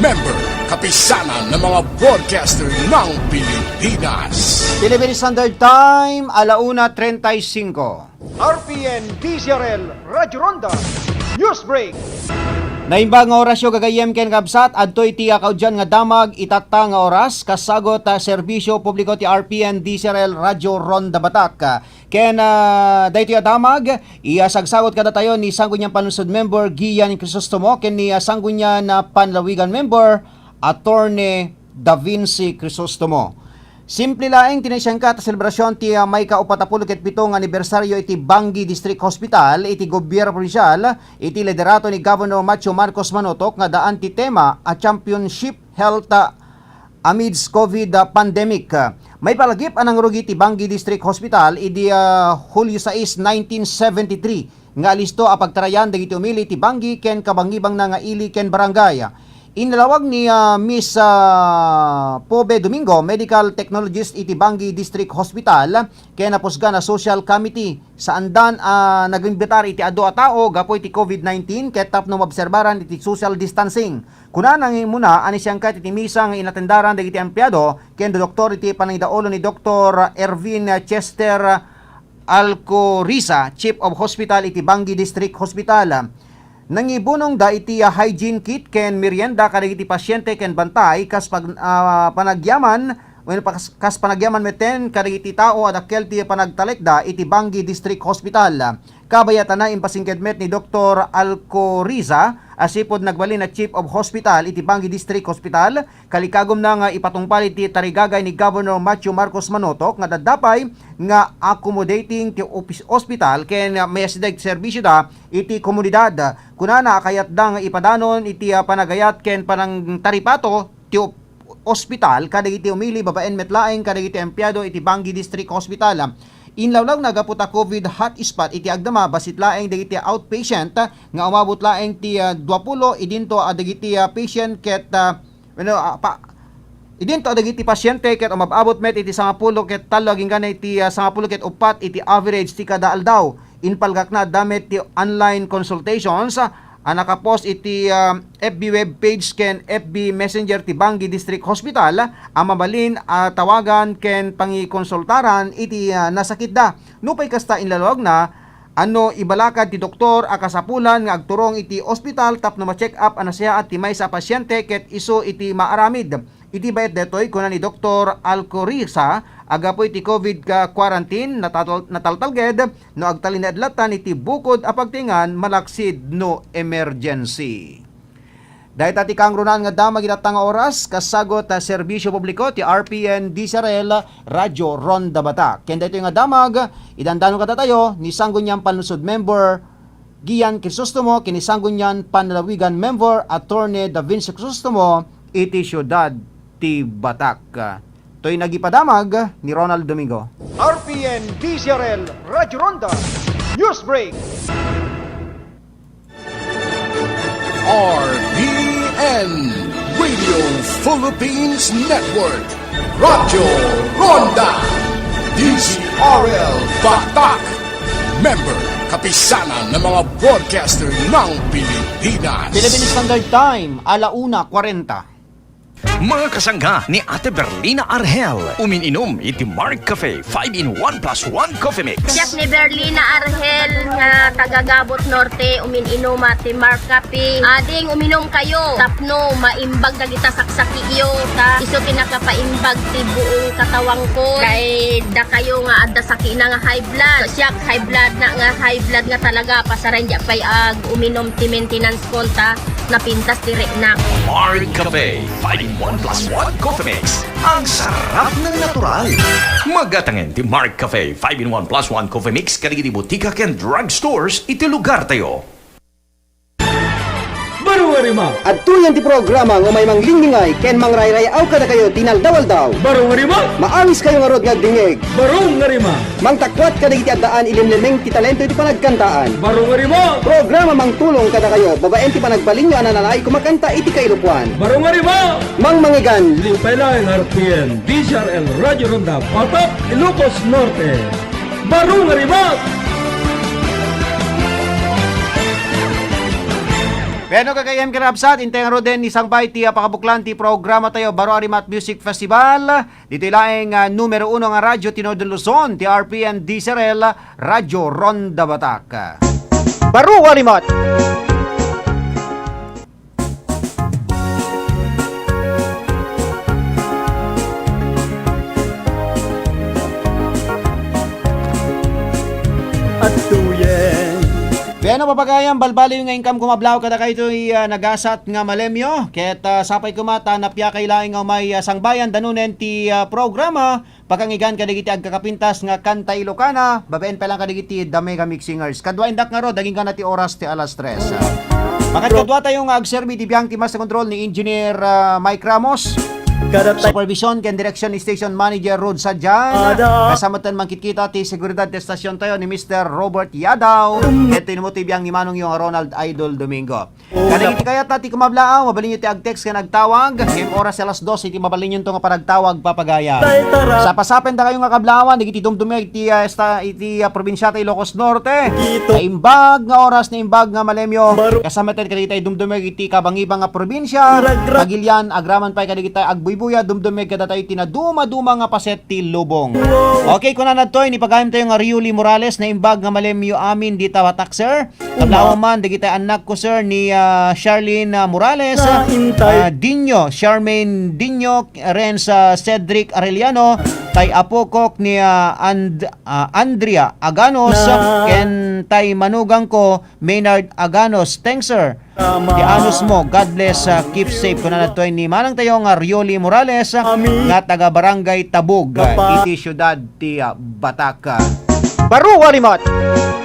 member kapisanan ng mga broadcaster ng Pilipinas. Philippine Standard Time, 1:35. RPN DCRL Radyo Ronda News Break. Naimbang nga oras yung gagayem ken kabsat, adtoy ti akaudyan nga damag itata nga oras, kasagot serbisyo publiko ti RPN DCRL Radyo Ronda Batak. Ken dayto ya damag, sagsagot kada tayo ni Sangguniang Palunsod member Gian Crisostomo, ken ni Sangguniang Panlawigan member Attorney Da Vinci Crisostomo. Simple laeng tinasyangka ta selebrasyon ti may ka-47 nga anibersaryo iti Bangi District Hospital iti gobyerno provinsyal iti liderato ni Governor Macho Marcos Manotok nga daan ti tema a championship health amidst COVID pandemic. May palagip anang rugi ti Bangi District Hospital iti Hulyo 6, 1973 nga listo a pagtarayan dagiti umili ti Bangi ken kabangibang na nga ili ken barangay. Inilawag ni Miss Pobe Domingo, medical technologist iti Bangi District Hospital, kaya napusga na social committee sa andan nag-imbitar iti ado a tao gapo iti COVID-19 kaya tapno mabserbaran iti social distancing. Kuna nang muna anisiyang kat iti misang inatendaran dagiti empleyado ken doktor iti panangdaolo ni Dr. Ervin Chester Alcoriza, Chief of Hospital iti Bangi District Hospital. Nangibunong da iti hygiene kit ken merienda kadagiti pasyente ken bantay kas panagyaman kas panagyaman meten kadagiti tao adakkel ti panagtalekda iti Bangi District Hospital. Kabayatan na impasingkedmet ni Dr. Alcoriza asipod nagbalin na Chief of Hospital iti Bangi District Hospital kalikagom na nga ipatungpal iti tarigagay ni Governor Matthew Marcos Manotok nga dadapay nga accommodating ti hospital ken mayasideg serbisyo da iti komunidad. Kunana kayat da nga ipadanon iti panagayat ken panang taripato ti hospital kadagiti umili babaen metlaeng kadagiti empleyado iti Bangi District Hospital. Inlawlaw nagaputa COVID hotspot iti agdama basit laeng dagiti outpatient nga umabot laeng ti 20 idinto dagiti patient ket idinto dagiti pasyente ket umabot met iti 10 ket 3 ginggan iti 10 ket 4 iti average ti kada aldaw. Inpalgak na damet ti online consultations nakapost iti FB web page ken FB Messenger ti Bangi District Hospital ang mabalin tawagan ken pangikonsultaran iti nasakit da. Nupay kasta inlalog na ibalakad ti doktor akasapulan nga agturong iti hospital tapno ma-check up siya at ti may sa pasyente ket iso iti maaramid. Iti bayet detoy kunan ni Dr. Alcoriza agapoy ti COVID quarantine nataltalged no agtalinadlatan iti bukod apagtingan malaksid no emergency. Dahil tati kang runan nga dama ginatang oras kasagot serbisyo publiko ti RPN DCRL Radyo Ronda Bata. Ken dito nga damag idandano katatayo ni Sangguniang Panlusod member Gian Crisostomo kini Sangguniang Panlalawigan member Attorney Davinci Crisostomo iti syudad ti Batak. To'y nagipadamag ni Ronald Domingo. RPN DCRL Radyo Ronda News Break. RPN Radio Philippines Network Radyo Ronda DCRL Batak. Member kapisanan ng mga broadcaster ng Pilipinas. Philippine Standard Time, 1:40. Mga kasangga ni Ate Berlina Argel, umininom iti Mark Cafe 5-in-1 plus 1 coffee mix. Siyak ni Berlina Argel nga taga-Gabot Norte umininom ati Mark Cafe. Ading uminom kayo tapno maimbag dagita saksaki iyo ta iso kinakapaimbag ti buong katawang ko kay da kayo nga adda saki na nga high blood. So, siyak high blood nga talaga pasaran ja pay ag uminom ti maintenance konta napintas ti reknak. Mark Cafe 5-in-1 plus 1 coffee mix. Ang sarap ng natural. Magatangen ti Mark Cafe 5-in-1 plus 1 coffee mix kadagiti butika ken drugstores iti lugar tayo. Barungarima. At tuyan ti programa ng may manglingingay ken mangrayrayaw kada kayo dinaldawaldaw. Barungarima. Maalis kayo nga rod ngagdingig. Barungarima. Mangtakwat kada iti addaan ilimlemeng ti talento iti panagkantaan. Barungarima. Programa mangtulong kada kayo babaen ti panagbalinyo ananay kumakanta iti kailupuan. Barungarima. Mangmangigan. Limpay lang RPN DCRL Radyo Ronda Batak Ilocos Norte. Barungarima. Pero kagayam kirabsat, inteng roden ni Sangbay ti pakabuklan ti programa tayo Baro Arimat Music Festival. Dito ilaeng numero 1 nga radyo tinodon Luzon, ti RPN DCRL Radyo Ronda Batak. Baro Arimat! At tuyen Pero papagayam, balbali yung income kumablaw kada kayo ito'y nagasat nga malemyo. Ket sapay kumata napya kailaing nga may sangbayan danunen ti programa. Pakangigan kadigiti agkakapintas nga kanta Ilocana. Babaen pa lang kadigiti Damega Mix Singers. Kadwa indak nga ro, daging ka na ti oras ti alas 3. Makat kadwa tayong agserbi ti biyang ti Master Control ni Engineer Mike Ramos. Supervision ken Direction ni Station Manager Rod Sadjan. Kasama tan mangkit-kita ti seguridad ti stasyon tayo ni Mr. Robert Yadaw. Ito yung motibiyang ni Manong yung Ronald Idol Domingo. Kadagiti kayat ti kumablaaw, mabalin nyo ti agtext ka nagtawag. Game oras alas 12, iti mabalin nyo ito nga panagtawag papagaya. Sa pasapen da kayo nga kablawan, digiti dumdumig iti probinsya ta Ilocos Norte. Imbag nga oras na imbag nga malemyo. Kasama tan kadagiti dumdumig iti kabangibang nga probinsya. Pagilian, agraman pa kadagiti nagbuybuya dumdumig kada tayo tinaduma-duma nga paset ti lubong. Okay, kuna na to, inipagayam tayo nga Riuli Morales na imbag nga malemyo amin di tawatak, sir. Kablawa man, di kita anak ko, sir, ni Charlene Morales, Dinyo, Charmaine Dinyo, ren sa Cedric Arellano, tay apo kok ni Andrea Aganos, ken tay manugang ko, Maynard Aganos. Thanks, sir. Di anos mo, God bless, keep safe. Kuna na to, ni manang tayo nga Rioli Morales, nga taga Barangay Tabug, iti syudad ti Batak. Baru warimot!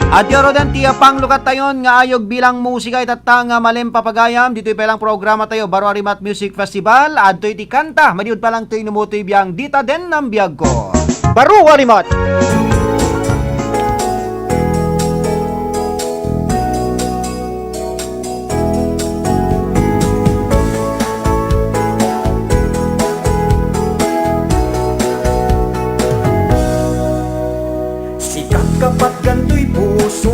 At yoro din tiya panglukat tayon nga ayog bilang musika itatang malem papagayam dito ipelang programa tayo Baro Arimat Music Festival adto iti kanta madiud pa lang to'y numutoy biyang dita den ng biyag ko. Baro warimot! Kapat ganto'y puso,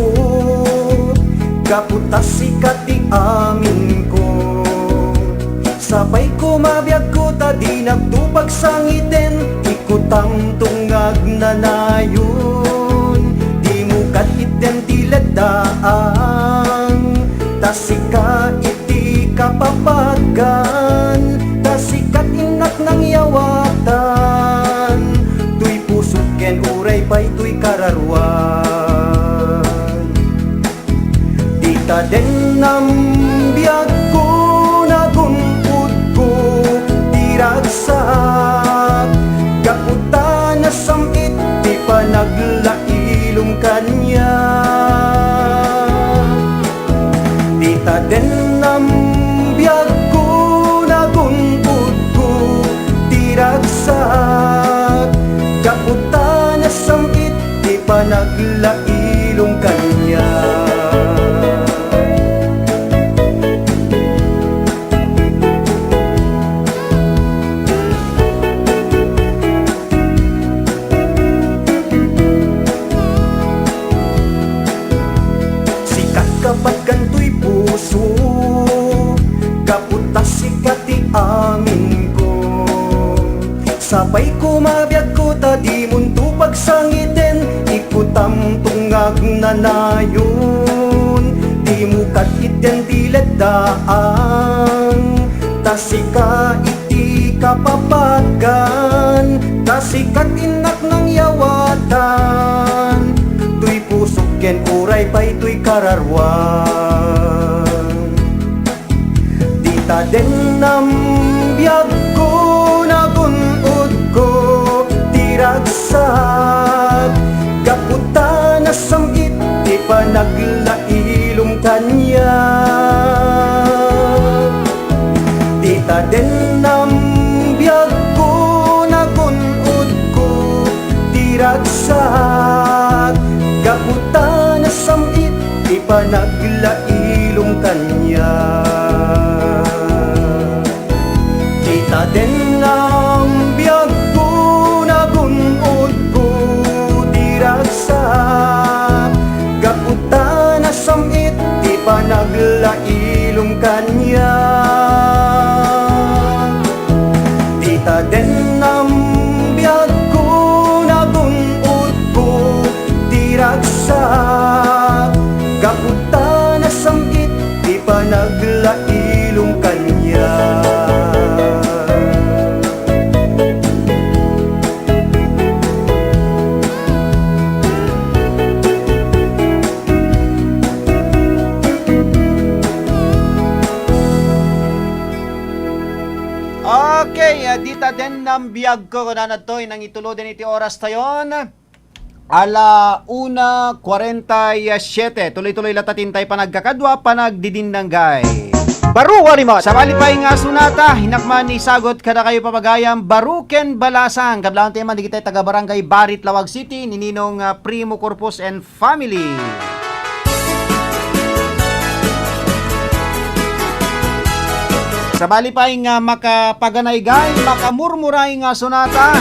kaputas sikat di amin ko. Sabay ko mabiyag ko ta di nagtupag sangiten, ikutang tungag na nayon. Di mo kat iten tiladaan, tasika iti kapapagan, tasikat inak ng yawatan. Tuy pusot ken uray pa'y tuy kararwan. Dita den nambiyag ko nagunput ko tiragsak, kaputa na samit di pa naglailong kanya. Dita den nambiyag ko nagunput ko tiragsak, kaputa na samit di pa naglailong kanya. Sikat kapag ganto'y puso, kaputa sikat di amin ko. Sabay ko mabiyag ko ta di munto pagsangiten, ikutam tungag na nayon. Di mo kat iten tiladaan, tasika iti kapapagan, tasikat inak ng yawatan. Tuy pusok ken uray pa'y tuy kararwan. Dita den nambiyag ko nagunod ko tiragsak, kaputa na samit di pa naglailong kanya. Dita den nambiyag ko nagunod ko tiragsak, kaputa na samit di pa naglailong kanya. Dita den nambiyag ko nagunod ko tiragsak, kaputa na samit di pa naglailong kanya. Dita den nambiyag ko nagunod ko tiragsak, kaputa na samit di pa naglailong kanya. Okay, dita den ng biyag ko na natoy nang itulo din iti oras tayon. Ala 1:47. Tuloy-tuloy latatin tayo panagkakadwa, panagdidindanggay. Baru warimot. Sa malipay nga sunata, hinakman ni sagot kada kayo papagayam, Baruken Balasang. Kablaan tayo man, di kita taga Barangay Barit, Lawag City, nininong Primo Corpus and Family. Sa malipay nga makapaganaygay, makamurmuray nga sunata.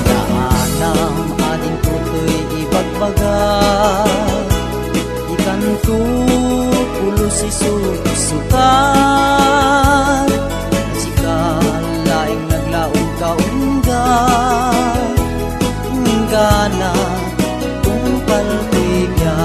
Naanam ading tutoy ibagbaga Ikanto pulo si susukan Sikal laing naglaong kaungga Ngana tungkal tigya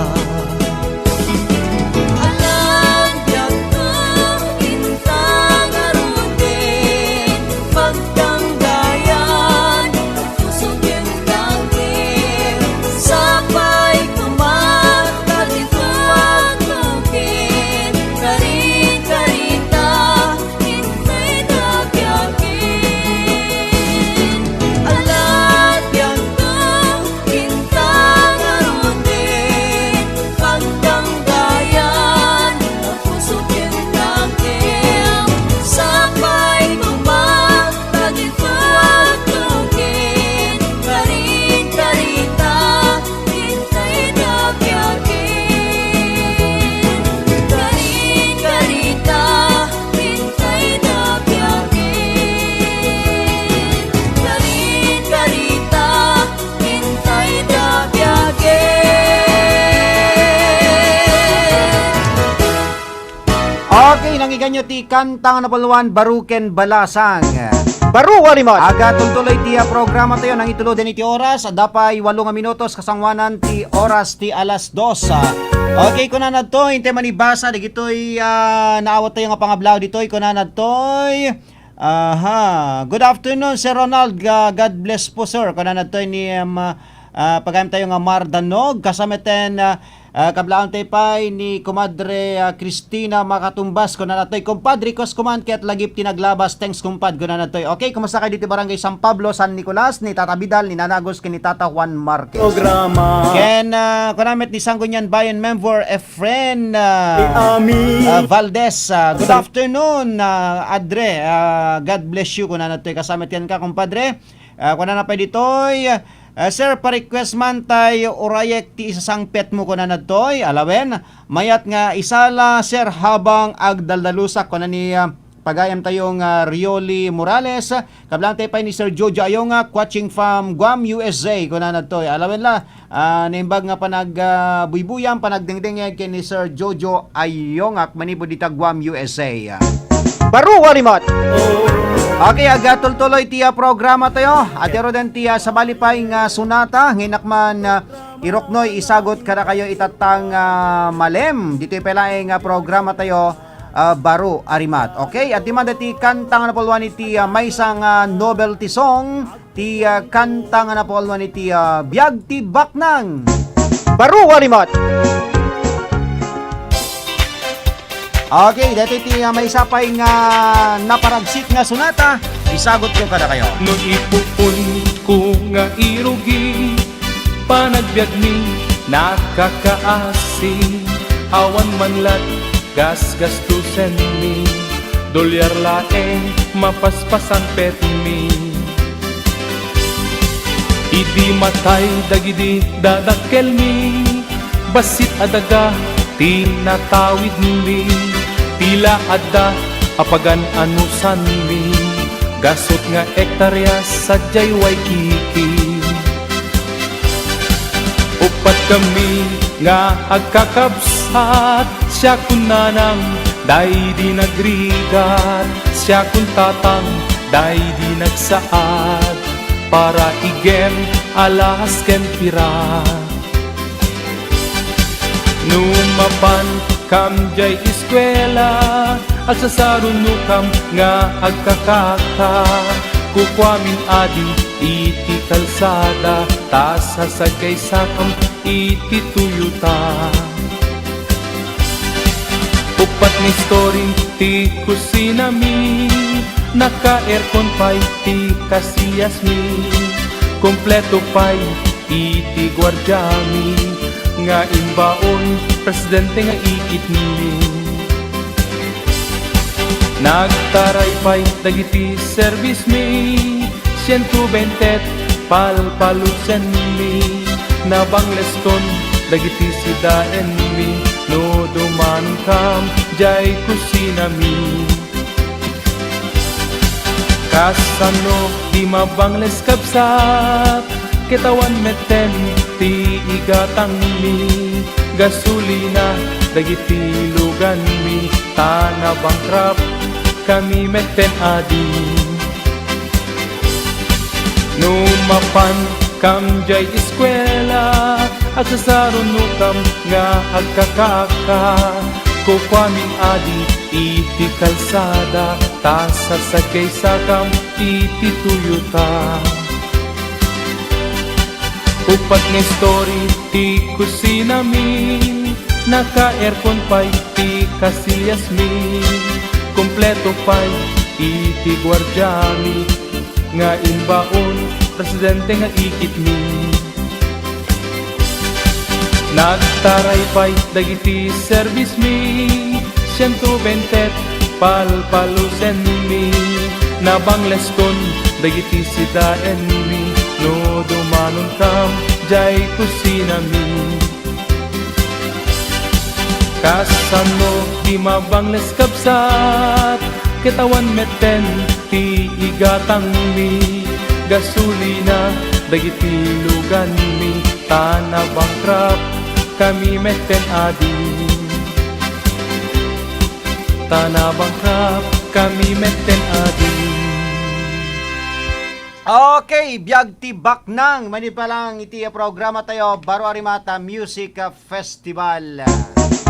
Nangyigan nyo ti kantang napuluan Baruken Balasang Baru walimot Aga tultuloy ti programa tayo nang itulo din iti oras Dapay 8 minutos kasangwanan ti oras ti alas 2 Okay kunan to inte manibasa digitoy naawat tayo nga pangablaw ditoy kunan toy Good afternoon Sir Ronald God bless po sir kunan to ni pagayam tayo nga Mardanog kasameten kablaan tayo pa ni Kumadre Cristina Makatumbas ko na natoy kumpadre kos kuman ket lagip tinaglabas thanks kumpad ko na natoy okay kumusta kayo dito barangay San Pablo San Nicolas ni Tata Bidal ni Nanagos ken ni Tata Juan Marquez programa ken kunamit ni Sanggunian Bayan member Efren Valdez good afternoon Adre God bless you ko na natoy kasamit yan ka kumpadre kuna na pa ditoy sir, pa-request man tayo orayek ti isasang pet mo ko na natoy, alawen, mayat nga isala, sir, habang agdaldalusak ko na ni pagayam tayong Rioli Morales, kablang tayo pa ni Sir Jojo Ayonga, watching from Guam, USA, ko na natoy, alawen la, naimbag nga panag-buybuyang, panagdingding kay ni Sir Jojo Ayonga, manipo dita Guam, USA. Baru walimot! Okay, aga tultuloy tiya programa tayo. Atero din tiya sa balipay nga sunata. Nginakman iroknoy isagot kada kayo itatang malem. Dito pelaing programa tayo Baru Arimat. Okay, at dimanda ti kantang na polwan iti may isang novelty song. Ti kantang na polwan iti Biag ti Baknang. Baru Arimat. Okay, dito ti may sapay nga naparagsik nga sunata, isagot ko kada kayo. No ipupun ko nga irugi, panagbiag mi nakakaasi, awan manlat gas-gastusen mi, dolyar lae mapaspasan pet mi. Idi matay dagidi dadakkel mi, basit adaga tinatawid mi. Tila adda apagan anusan mi gasot nga ektarya sa jayway kiki upat kami nga agkakabsat siya kun nanang day di nagrigat siya kun tatang day di nagsaad para igen alas ken pira numapan kamjay eskwela at sa sarunukam nga agkakaka kukwamin adi iti kalsada tas sasagay sakam iti tuyuta upat ni story ti kusina mi naka-aircon pay ti kasiyas mi kompleto pay iti gwardya mi nga imbaon presidente nga ikit mi nagtaray pay dagiti service mi 120 palpalusen mi nabangleston dagiti sidaen mi no duman kam jay kusina mi Kasano di mabangles kabsat, kitawan meten ti igatang mi, gasolina dagiti lugan mi, tana bangkrap kami meten adi. Numapan kam jay eskwela, at sasarunukam nga agkakaka, kukwaming adi iti kalsada, tasasagay sakam iti tuyuta. Upat nga story ti kusina mi, naka-aircon pa'y ti kasiyas mi, kompleto pa'y iti gwardyami, nga inbaon presidente nga ikit mi. Nagtaray pa'y dagiti service mi, 120 palpalusen mi, nabangles kon dagiti sidaen mi, no dumanon kam jay kusina mi. Kasano di mabangles kabsat, kitawan meten ti igatang mi, gasolina dagiti lugan mi, tana bangkrap kami meten adi. Tana bangkrap kami meten adi. Okay, biyag ti Baknang, mani pa lang iti programa tayo, Baro Arimata Music Festival.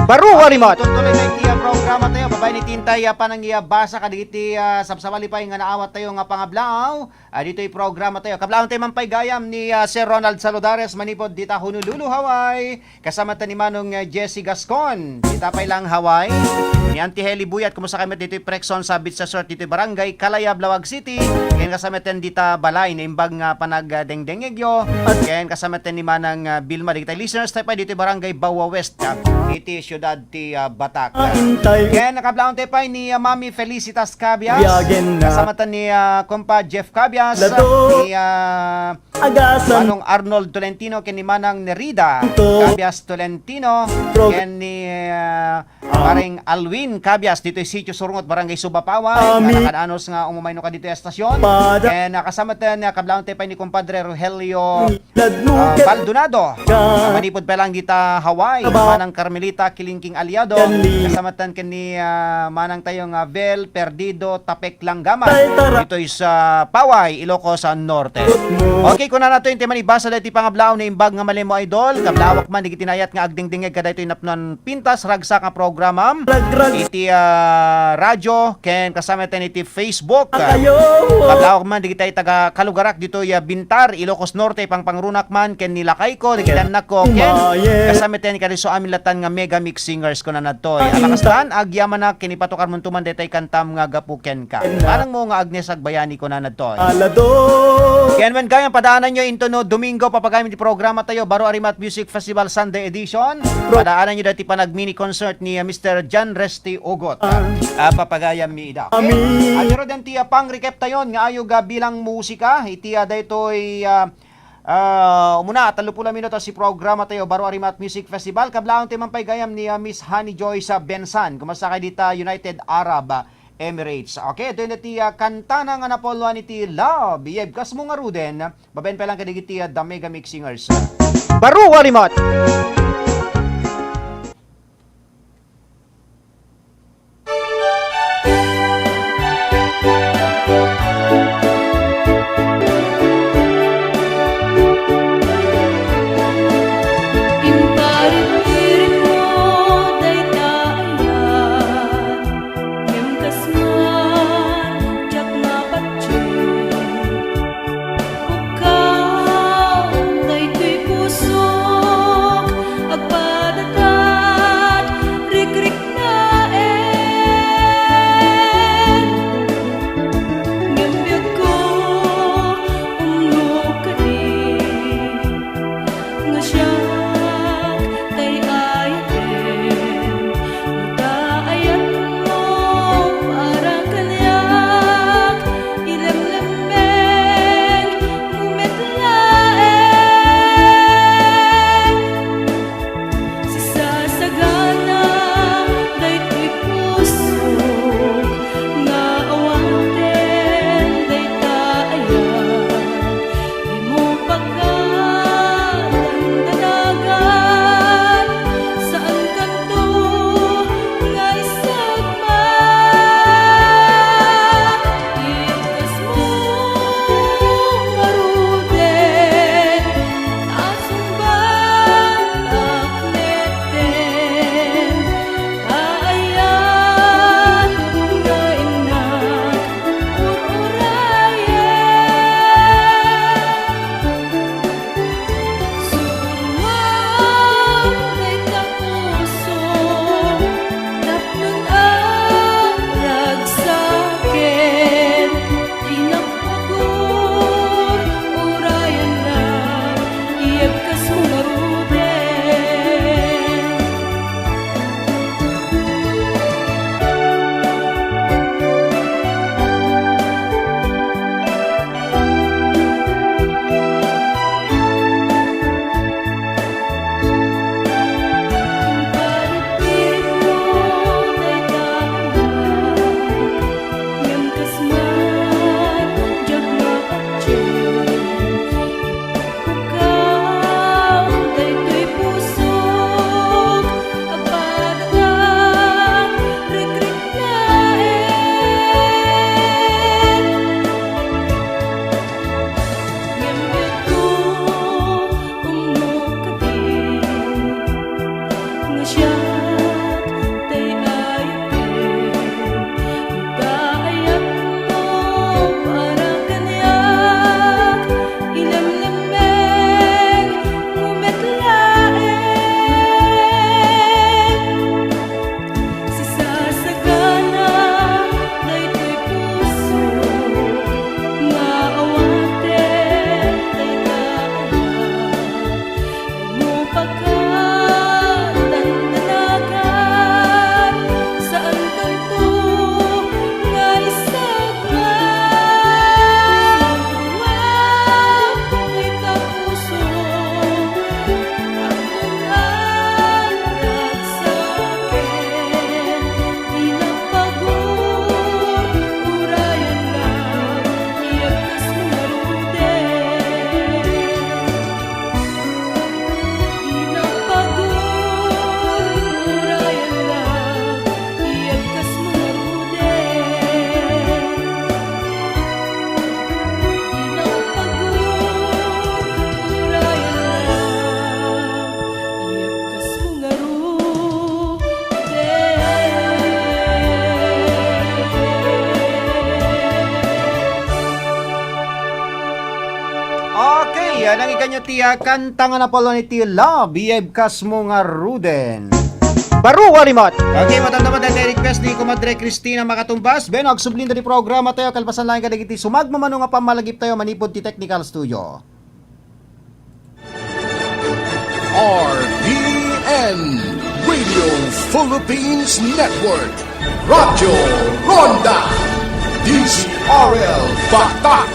Baro Arimat! Tutuloy na iti programa tayo, babay ni Tintay panang basa kadigiti sabsabali pa nga naawat tayo nga pangablaw. Dito yung programa tayo. Kablaon tayo mampay gayam ni Sir Ronald Saludares, manipod dita Honolulu, Hawaii. Kasama ta ni Manong Jessie Gascon, dita pay lang Hawaii. Ni Auntie Heli Buyat, kumusta kami dito yung Prexon sa Beach Resort, dito yung Barangay Kalayab, Lawag City. Kaya kasama tayo dita Balay, na imbag panagdengdengegyo. Kaya kasama tayo ni Manang Bilma, dito listeners tayo pa dito yung Barangay Bawa West, iti syudad ti Batak. Kaya nakablaon tayo pa ni Mami Felicitas Cabias. Kasama tayo ni Kompa Jeff Cabias. Ni Manong Arnold Tolentino, kaya ni Manang Nerida Cabias Tolentino. Kaya ni paring Alwin Cabias, dito yung Sitio Surungot, Barangay Subapawan. Nakakadanos nga umumayno ka dito yung estasyon. Kaya nakasama tayo, nakablaon tayo pa ni Compadre Rogelio Baldonado. Manipod pa lang kita Hawaii. Manang Carmelita Kilingking Aliado. Kasama tayo ni Manang tayong Vel Perdido Tapek Langgaman. Dito yung sa Paway, Ilocos Norte. Okay, kuna na ito yung teman ibasa dahil pangablaw na imbag nga mali mo idol. Kablawak man, digitinayat nga agdingdingeg ka dahil ito yung napnon pintas, ragsak nga program. Iti radyo, ken kasama tayo iti Facebook. Kablawak man, digitay taga Kalugarak dito yung Bintar, Ilocos Norte, pangpangrunak man, ken nilakay ko, digitanak ko, ken kasama tayo ni kariso amin latan nga mega mix singers ko na nato. Alakastan, agyaman na kinipatukar mong tuman detay kantam nga gapuken ka. Parang mo nga Agnes Agbayani ko na nato. Kaya man kaya padaanan nyo into no Domingo papagamin di programa tayo Baro Arimat Music Festival Sunday Edition. Padaanan nyo dati pa nag-mini concert ni Mr. John Resty Ogot. Papagayam mi ida. At yun din tiya pang recap tayo nga ayog bilang musika. Itiya daytoy umuna 30 minuto si programa tayo Baro Arimat Music Festival. Kablaon tayo mampay gayam ni Miss Honey Joyce Bensan. Kumasa kay dita United Arab Emirates. Okay, ito yung kanta na nga napolwa ni ti Love. Yeb, kas mo nga ruden, babayin pa lang kadigiti The Mega Mix Singers. Baro Arimat! Okay, nang ikanyo tiya kanta nga na pala ni ti Love, iebkas mo nga Ruden. Baru walimot. Okay, matanda request ni Comadre Cristina Makatumbas. Ben, agsublin di programa tayo, kalpasan lang ka dagiti sumagmamano nga pamalagip tayo manipod ti Technical Studio. RPN Radio Philippines Network Radyo Ronda DZRL Batak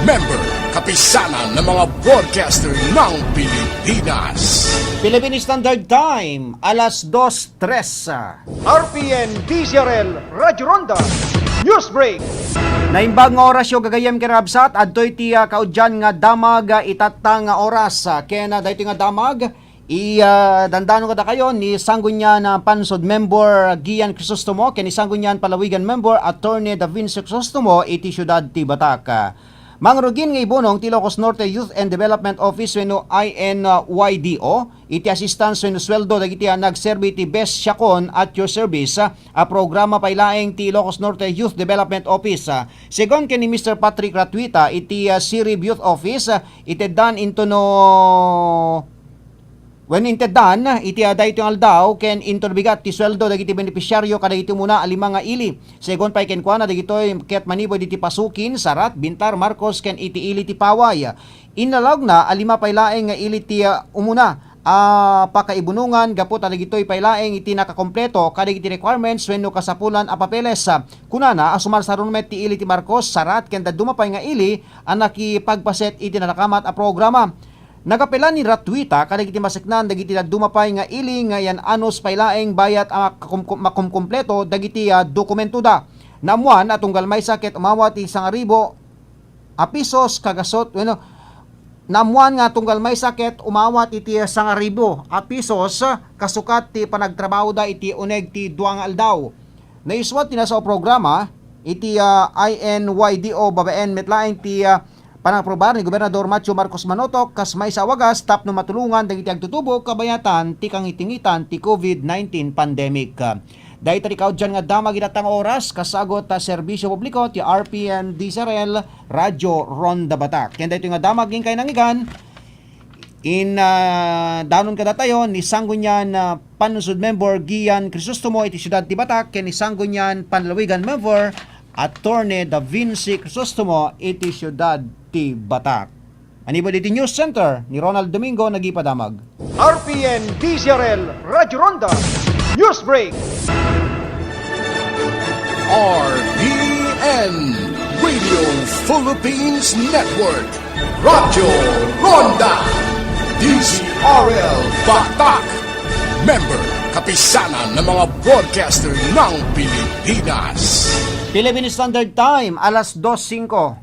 Member Kapisanan ng mga broadcaster ng Pilipinas. Philippine Standard Time, alas 2:03. RPN DZRL Radyo Ronda News Break. Naimbag nga oras yung gagayem kirabsat, adtoy tiya kaudyan nga damag itatang nga oras. Kaya dahito nga damag, dandano kada kayo ni Sanggunyan Pansod Member Gian Crisostomo, kaya ni Sanggunyan Palawigan Member Attorney Davin Crisostomo, iti syudad ti Batak. Mangrugin nga ibonong ti Ilocos Norte Youth and Development Office wenno INYDO, iti assistance wenno sweldo dagiti nagserbi ti Best Siakon at Your Service, a programa pailaeng ti Ilocos Norte Youth Development Office. Segon ken ni Mr. Patrick Ratwita, iti Sirib Youth Office, iti dan into no when intedan, iti dayto ang aldaw, ken interbigat ti sweldo dagiti benepisyaryo kada iti muna alima nga ili. Segon pay ken kuana dagitoy ket manibo iti pasukin, Sarat, Bintar, Marcos ken iti ili ti Paway. Inalog na alima pay laeng nga ili ti umuna. Pakaibunungan gapot dagitoy pay laeng iti nakakompleto kada iti requirements wenno kasapulan a papeles. Kunana asumar saron met ti ili ti Marcos, Sarat ken daduma pay nga ili ang nakipagpaset iti nakamat a programa. Nagapela ni Ratwita kadag iti masiknan dagiti dumapay nga ili nga yan anos pailaeng bayat makumkumpleto dagiti dokumento da. Namuan atunggal may sakit umawat ti 1,000 a pesos kagasot namuan nga tunggal may sakit umawat iti 1,000 a pesos kasukat ti panagtrabaho da iti uneg ti duang aldaw. Naiswat ti nasa programa iti INYDO babaen metlaeng ti panaprobar ni Gobernador Macho Marcos Manotok kas may sa wagas tap no matulungan dagiti agtutubo kabayatan ti kangitingitan ti COVID-19 pandemic. Dahil tadi kaudyan nga damag itatang oras kasagot ta serbisyo publiko ti RPN DZRL Radyo Ronda Batak. Kaya dahil nga damag yung kay nangigan danon kada tayo ni Sanggunyan Pansod Member Gian Crisostomo iti syudad ti Batak, kaya ni Sanggunyan Panlawigan Member Attorney Davin Crisostomo iti syudad ti Batak. Anibod iti News Center ni Ronald Domingo nagipadamag. RPN DZRL Radyo Ronda News Break. RPN Radio Philippines Network Radyo Ronda DZRL Batak Member Kapisanan ng mga broadcaster ng Pilipinas. Philippine Standard Time, alas 2:05.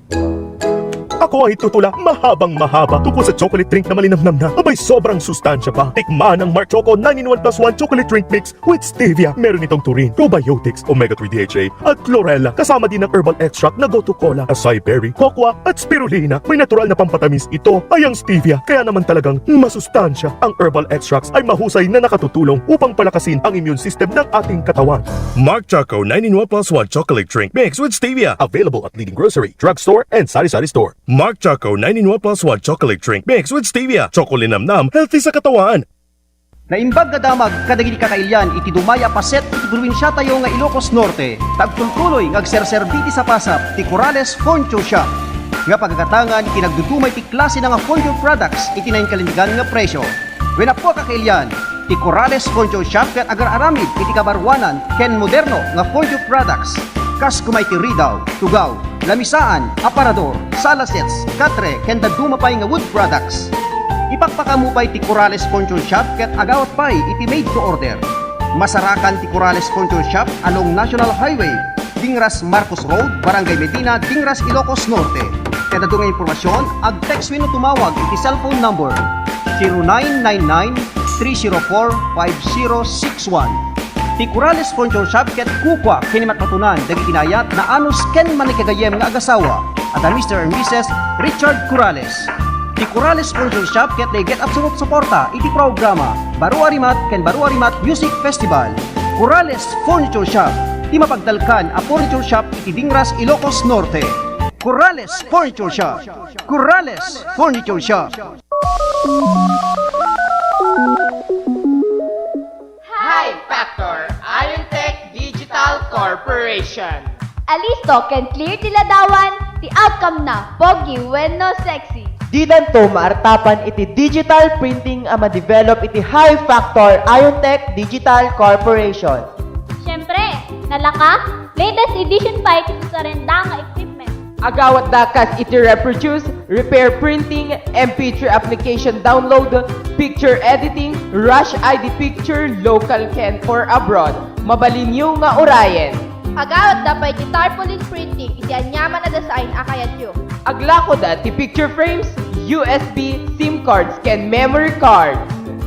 Ako ay tutula mahabang-mahaba tungkol sa chocolate drink na malinamnam na. Abay, sobrang sustansya pa. Tikman ang Mark Choco 9-in-1+1 chocolate drink mix with stevia. Meron itong taurine, probiotics, omega-3 DHA at chlorella. Kasama din ang herbal extract na gotu cola, acai berry, cocoa at spirulina. May natural na pampatamis ito ay ang stevia. Kaya naman talagang masustansya. Ang herbal extracts ay mahusay na nakatutulong upang palakasin ang immune system ng ating katawan. Mark Choco 9-in-1+1 chocolate drink mix with stevia. Available at leading grocery, drugstore, and sari-sari store. Mark Choco 9-in-1+1 chocolate drink mix with stevia. Choco linamnam, healthy sa katawan. Naimbag nga damag kadagiti kakailyan iti dumaya paset iti probinsya tayo nga Ilocos Norte. Tagtultuloy nga agserserbiti sa pasap ti Corales Poncho Shop. Nga pagkakatangan iti nagdudumay ti klase nga poncho products iti naing kalindigan nga presyo. When po kakailyan ti Corales Poncho Shop ket agar-aramid iti kabarwanan ken moderno nga poncho products. Kas kumay ti Ridaw, Tugaw, Lamisaan, Aparador, Salasets, Katre, ken dadumapay nga wood products. Ipakpakamu pa'y ti Corales Poncho Shop ket agawat pa'y iti made to order. Masarakan ti Corales Poncho Shop along National Highway, Dingras Marcos Road, Barangay Medina, Dingras, Ilocos Norte. Kaya dadung impormasyon, ag-text wino tumawag iti cellphone number 0999-304-5061. Ti Corales Poncho Shop ket kukwa kinimat matunan dagiti kinayat na anos ken manikagayem nga agasawa at ang Mr. and Mrs. Richard Corales. Ti Corales Poncho Shop ket they get absolute suporta iti programa Baru Arimat ken Baru Arimat Music Festival. Corales Furniture Shop, ti mapagdalkan a furniture shop iti Dingras, Ilocos Norte. Corrales Furniture Shop. Corrales Furniture Shop. Hi Factor, Iontech Digital Corporation. Alisto can clear tiladawan, the outcome na, pogi when no sexy. Di danto maartapan iti digital printing ang ma-develop iti High Factor Iontech Digital Corporation. Siyempre, nalaka, latest edition pa ito sa renda nga equipment. Agawat dakas iti reproduce, repair printing, MP3 application download, picture editing, rush ID picture, local can for abroad. Mabalinyo nga orayen. Agawat dapat iti tarpaulin printing, iti anyaman na design akayat yo. Aglako da ti picture frames, USB, SIM cards, can memory cards.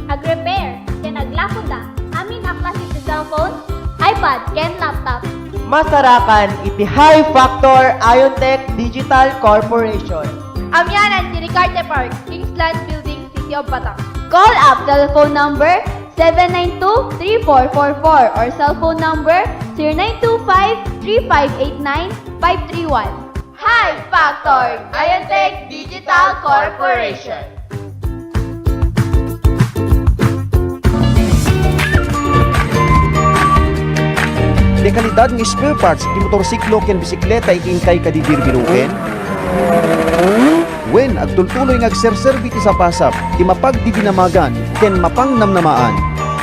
Ag-repair, can aglako da, amin aklas iti cellphone, iPad, can laptop. Masarakan iti High Factor Iontech Digital Corporation. Amyanan si Ricarte Park, Kingsland Building, City of Batak. Call up telephone number 792-3444 or cell phone number 0925-3589-531. High Factor Iontech Digital Corporation. De kalidad ng spare parts iti motorsiklo ken bisikleta ikingkay kadibirbiruken. Wen agtultuloy nga agserserbi ti sapasap ti mapagdidinamagan ken mapangnamnamaan.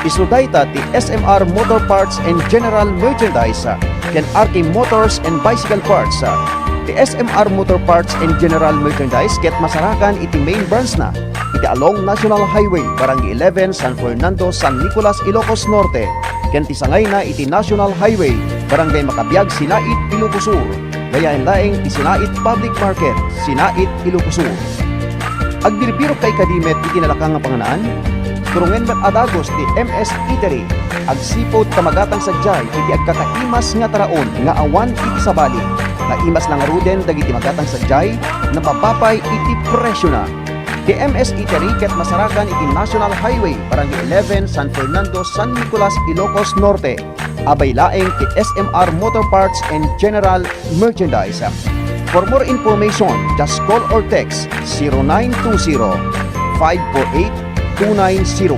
Isudayta ti SMR Motor Parts and General Merchandise ken RK Motors and Bicycle Parts. Ti SMR Motor Parts and General Merchandise ket masarakan iti main branch na iti along National Highway Barangay 11 San Fernando San Nicolas Ilocos Norte. Ken ti sangay na iti National Highway Barangay Makabiag Sinait Ilocos Sur. Gayain laeng ti Sinait Public Market Sinait Ilocos Sur. Agbirbiro kay kadimet iti nalakang nga panganaan. Turungen met adagos ti MS Eatery. Agsipod kamagatang sadyay iti agkakaimas nga taraon nga awan iti sabali. Naimas lang aruden dagiti magatang sadyay na papapay iti presyo na. Ti MS Eatery ket masarakan iti National Highway Barangay 11 San Fernando San Nicolas Ilocos Norte. Abay laeng ti SMR Motor Parts and General Merchandise. For more information, just call or text 0920-548-2901.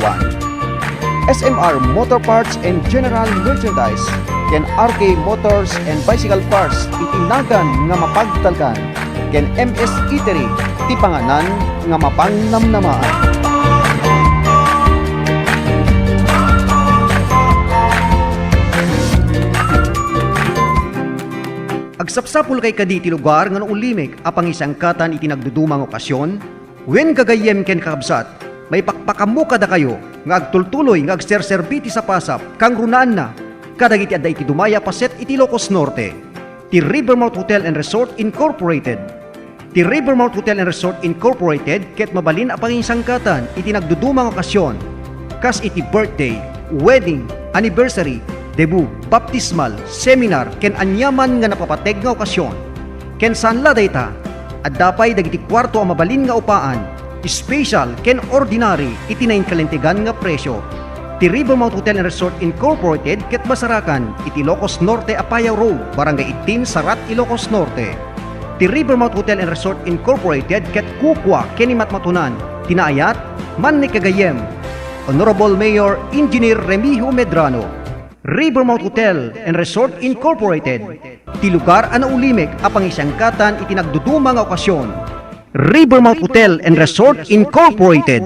SMR Motor Parts and General Merchandise ken RK Motors and Bicycle Parts itinagan nga mapagtalkan ken MS Eatery ti panganan nga mapangnamnamaan. Agsapsapul kay kaditi lugar nga ulimik apang isangkatan iti nagdudumang okasyon, wen gagayem ken kakabsat, may pakpakamu kada kayo nga agtultuloy nga agserserbiti sa pasap kang runaan na kadagiti adda iti dumaya paset iti Ilocos Norte. Ti Rivermount Hotel and Resort Incorporated. Ti Rivermount Hotel and Resort Incorporated ket mabalin apang isangkatan iti nagdudumang okasyon kas iti birthday, wedding, anniversary, debut, baptismal, seminar, ken anyaman nga napapateg nga okasyon. Ken sanla dayta, at dapay dagiti kwarto ang mabalin nga upaan, special ken ordinary iti nainkalentigan nga presyo. Ti Rivermount Hotel and Resort Incorporated ket masarakan iti Ilocos Norte Apayao Road, Barangay 18 Sarat, Ilocos Norte. Ti Rivermount Hotel and Resort Incorporated ket kukwa ken matmatunan tinaayat man ni kagayem Honorable Mayor Engineer Remigio Medrano. Rivermount Hotel and Resort Incorporated. Ti lugar ana ulimik apang isangkatan iti nagduduma nga okasyon. Rivermount Hotel and Resort Incorporated.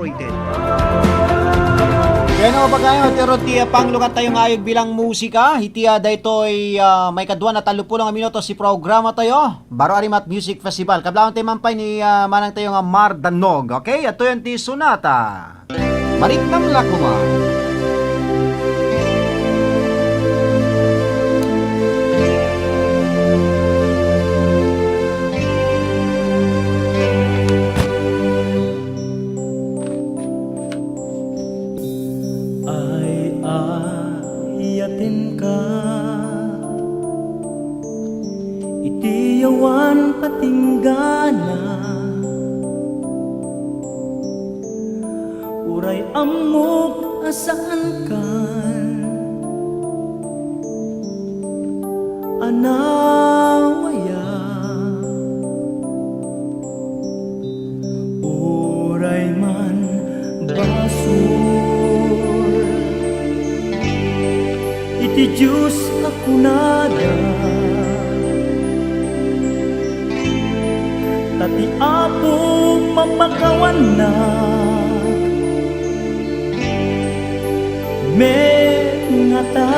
Kaya ba kayo, pero ti panglungan tayo ngayog bilang musika, hitiya daytoy may kadwa na 30 minuto si programa tayo, Baro Arimat Music Festival. Kablawan tayo mampay ni manang tayo nga Mardanog, okay? Ato yan ti Sonata. Maritnam Lakuma. Itiyawan patinggana uray amok asaan kan anawaya Ti Diyos ako nada Tati apo mapakawan na Mengata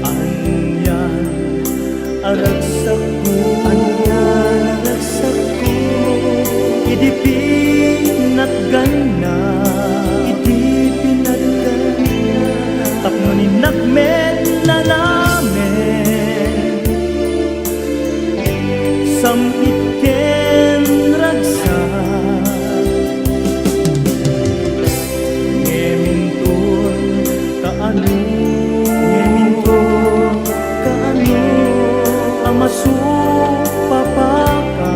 Anyan aragsak ko Idipinat gana Tapno ninakmet na namin Sampit ken ragsa Ngemintun kaano Amasu papaka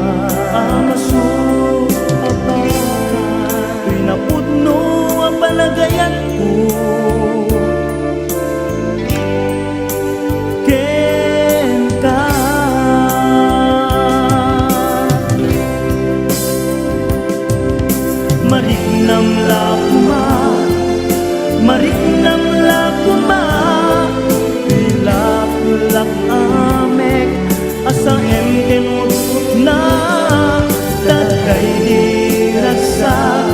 Tuy napudno ang balagayan ko Mariknam lakuma Pilak-lak amek Asa kenutut na Dagay dirasa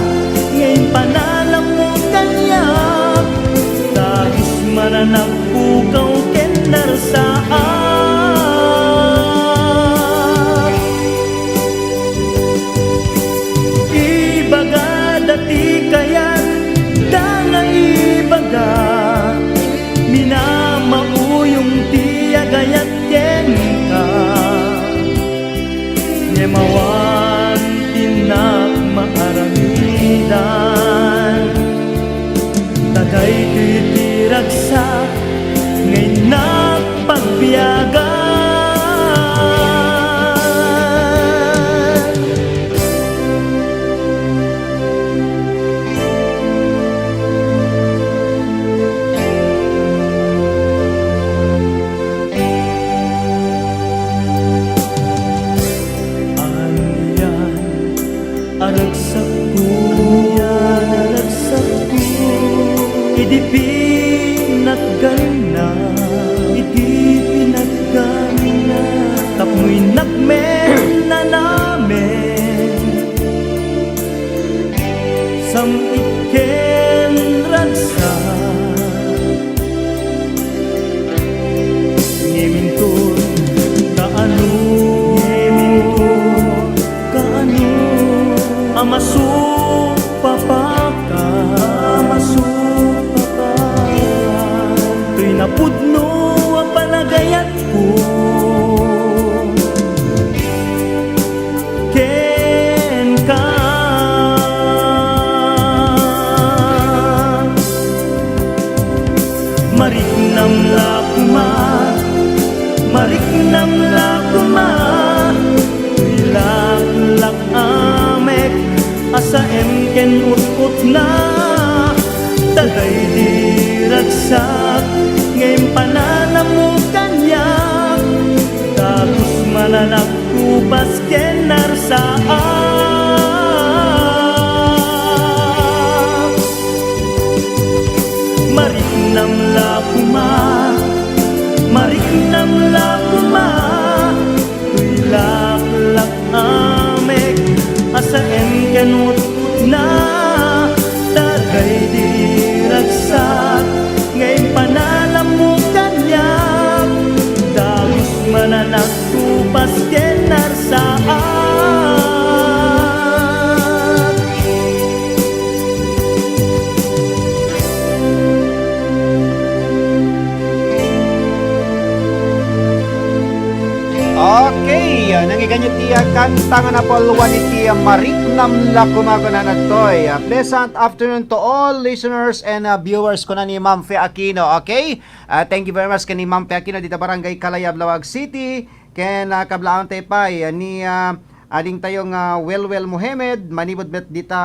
Ngayon panalang mo kanya Tagis mananak pukaw kendarsaan Ibaga dati kaya ibaga minamauyong tiyagayat kenka Yemawan tinak maaramidan Tagay titiragsa ngay nagpagbiyagan Idipinat gana Tapmoy nakmen na namin Samit ken ragsa Ngimintun kaano Amasu papaka Tuy napudno ang palagayat ko Ken ka Mariknam lakuma Pilak-lak amek Asa ken utkot na Tagay diragsak Ngayon pananamukan niya Tapos mananak kupas kenarsaan Mariknam lakuma Pilak-lak amek Asa ken utkot na Tagay diragsak Ngayon pananamukan niya Tapos mananak kupas kenarsaan Okay, nangiganyo tiya kanta nga na polwan iti Mariknam lakuma ko na nagtoy. Pleasant afternoon to all listeners and viewers ko na ni Ma'am Fe Aquino. Okay? Thank you very much kani Ma'am Fe Aquino dito Barangay Kalayab, Lawag City. Ken kablaon tay pay ni ading tayong Welwel Mohamed manibod bet dita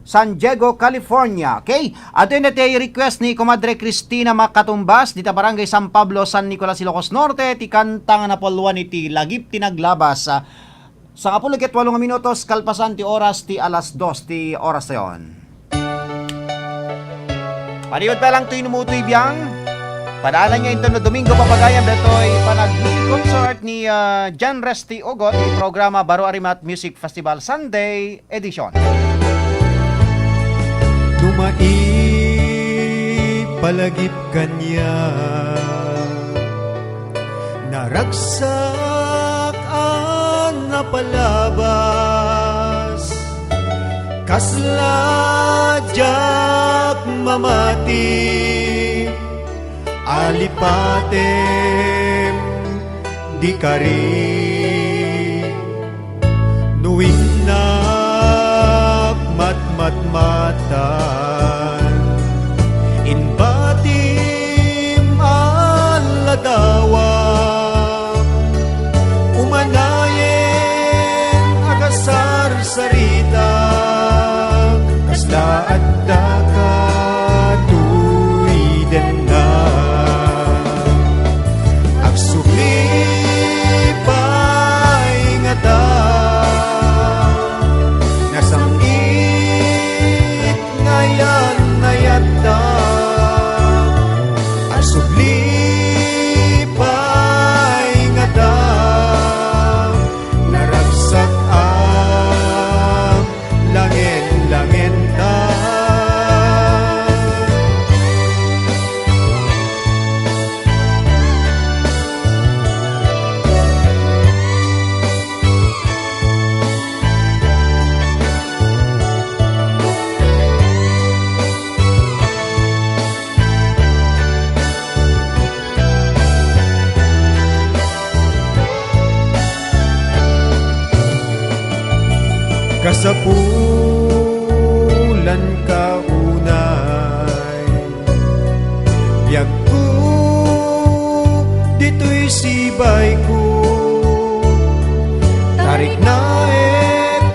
San Diego, California. Okay? Ato yun natin request ni Comadre Cristina Makatumbas dita Barangay San Pablo, San Nicolas, Ilocos Norte. Ti kantang na polwan iti Lagip Tinaglabas. Sa 18 minutos kalpasan ti oras ti alas 2 ti oras na yun. Paniod pa lang to'y numutoy biyang. Padaalan niya ito no Domingo Papagayam. Dito'y panag-music concert ni John Resty Ogot. Yung programa Baro Arimat Music Festival Sunday Edition. Palagip kanya naragsak ang napalabas kasladyak mamati alipatem di kari nuwing matmatan in batim aladawa umanayen akasar sarita kasla at dakatuiden na agsukli paingata nasangit ngayon nayata kasapulan kaunay biag ko dito'y sibay ko tarik na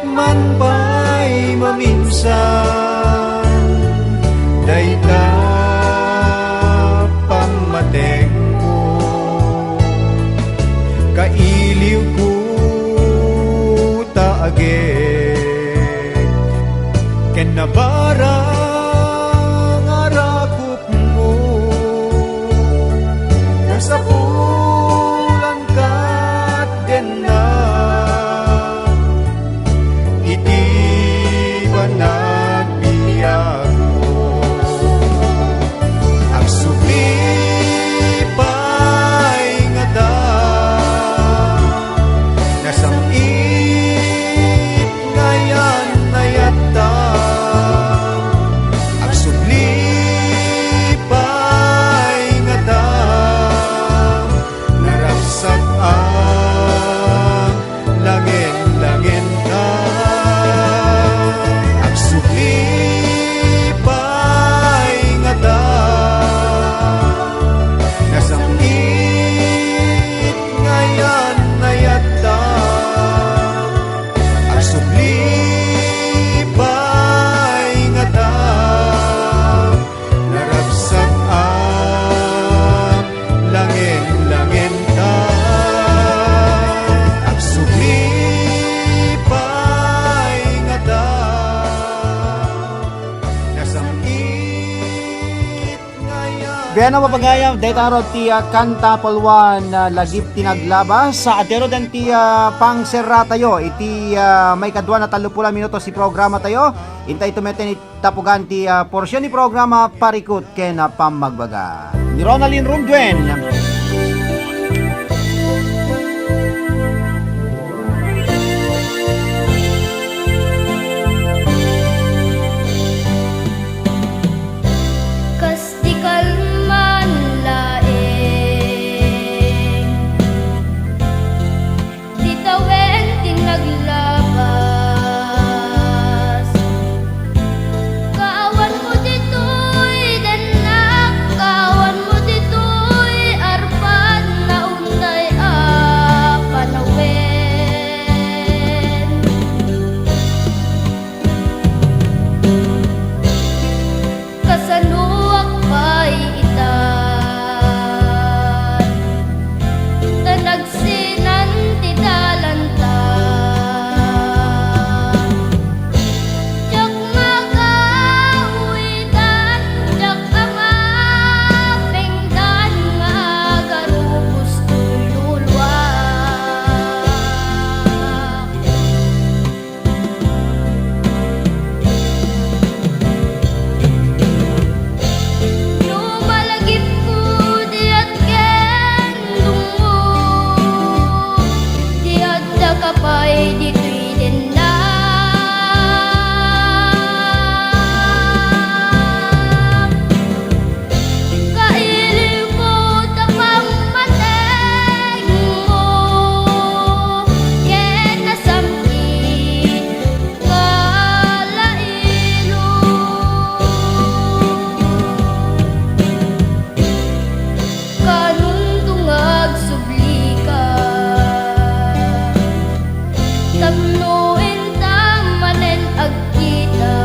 man ba'y maminsan dayta pamateng ko kailiw ko taage ken nabarang arakop mo kasapulan kat den na iti panagbiag mo ang suklipay nga da nasangit ngayon nayata Biano mapagayam, dayta ro ti kanta polwan lagip tinaglabas sa atero den ti pangserra tayo iti may kadwa na 30 minuto si programa tayo. Intay tumeten itapugan ti porsyon ni programa parikot ken pamagbaga. Ni Ronaldin Rumduen. Kaawan mo dito'y danak, kaawan mo dito'y kapay dito'y din na. Kailiw ko tapang mateng mo, ken nasamkit kalailo. Kanun tungag subli ka, tapnuin tamanen agkita.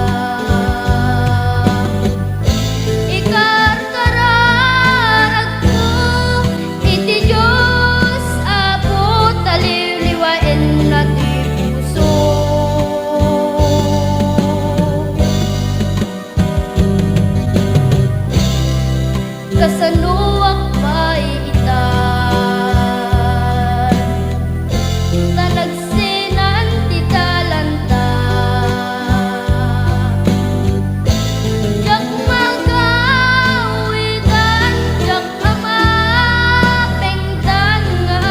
Ikarkararag ko, iti Diyos apo taliliwain na ti puso. Kasanuak pa'y itan, tanagsinan ti talanta. Jak magawitan, jak amapengtan nga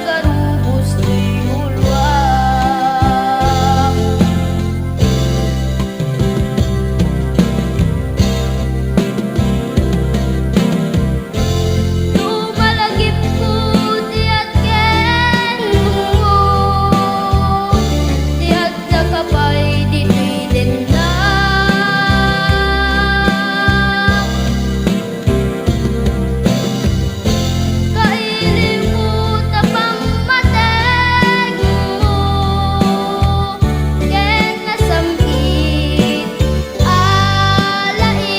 garubos ti ulwak. Lumalagip ko tiyak ken mo, tiyak na kapay dito'y din na. Kailiw ko tapang mateng mo, ken nasamkit alailom.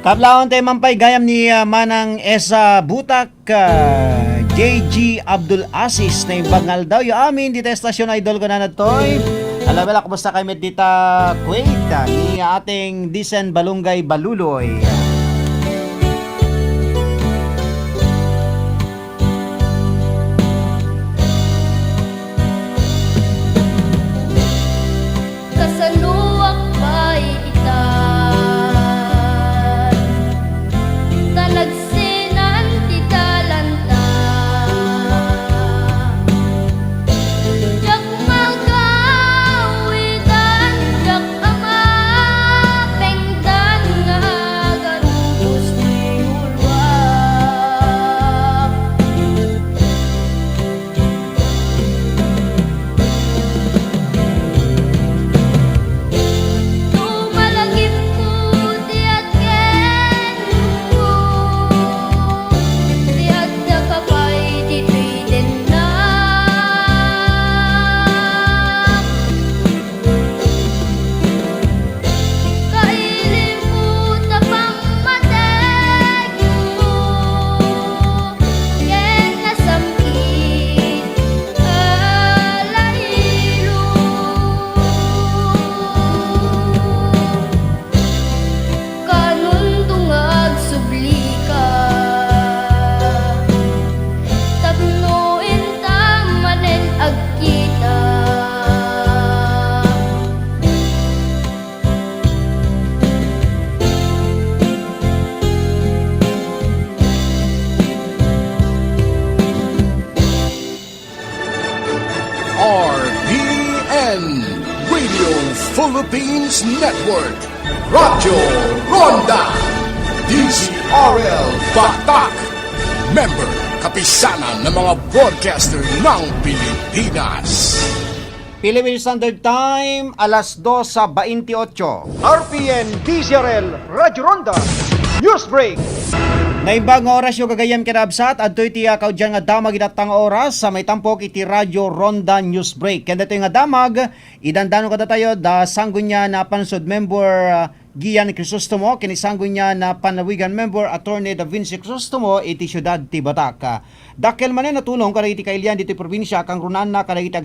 Kablaon tayo mampay gayam ni Manang Esa Butak, JG Abdul Aziz na imbangal daw yung amin dito estasyon idol ko na natoy. Alabela, kumusta kayo met dita Kuwait ni ating Disen Balungay Baluloy. Kasaluak pa'y itan, tanagsinan ti talanta. Jak magawitan, jak amapengtan nga garubos ti ulwak. Lumalagip ko tiyak ken mo, tiyak na kapay dito'y din na. Kailiw ko tapang mateng mo, ken nasamkit kalailo. Kanun tungag subli ka, tapnuin tamanen agkita. RPN Radio Philippines Network, Radyo Ronda, DZRL Batak, member kapisanan ng mga broadcaster ng Pilipinas. Philippine Standard Time, alas 2:28. RPN DZRL Radyo Ronda News Break. Naimbang oras yung gagayam kinabsat at iti kaudyan nga damag idatang oras sa may tampok iti Radyo Ronda News Break. Kaya dito yung nga damag, idandano ka tayo da sanggun niya na pansod member Gian Crisostomo, kinisanggun niya na panawigan member Attorney Da Vinci Crisostomo iti siyudad ti Batak. Dakkel man natulong kada iti kailian dito probinsya kang runan na kada iti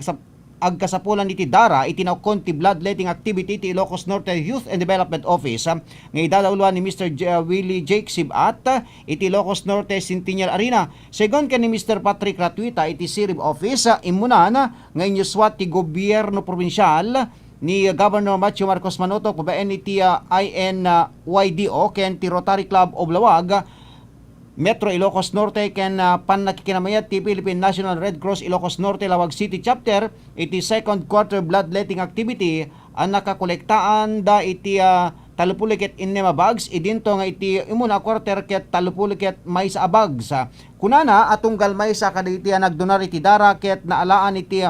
agkasapulan iti Dara itinaukon ti bloodletting activity ti Ilocos Norte Youth and Development Office nga idadawluan ni Mr. Willie Jake Sibat iti Ilocos Norte Centennial Arena. Segon kan ni Mr. Patrick Ratuita iti Sirib Office imunan nga inyuswat ti gobyerno probinsyal ni Governor Macho Marcos Manotok babaen iti INYDO ken ti Rotary Club of Lawag Metro Ilocos Norte ken panakikinamayat ti Philippine National Red Cross Ilocos Norte Lawag City Chapter iti second quarter bloodletting activity ang nakakolektaan da iti 30 bags idinto nga iti imuna quarter ket 30 may sa bags. Kunana atong galmay sa kaditi nagdonar iti dara ket naalaan iti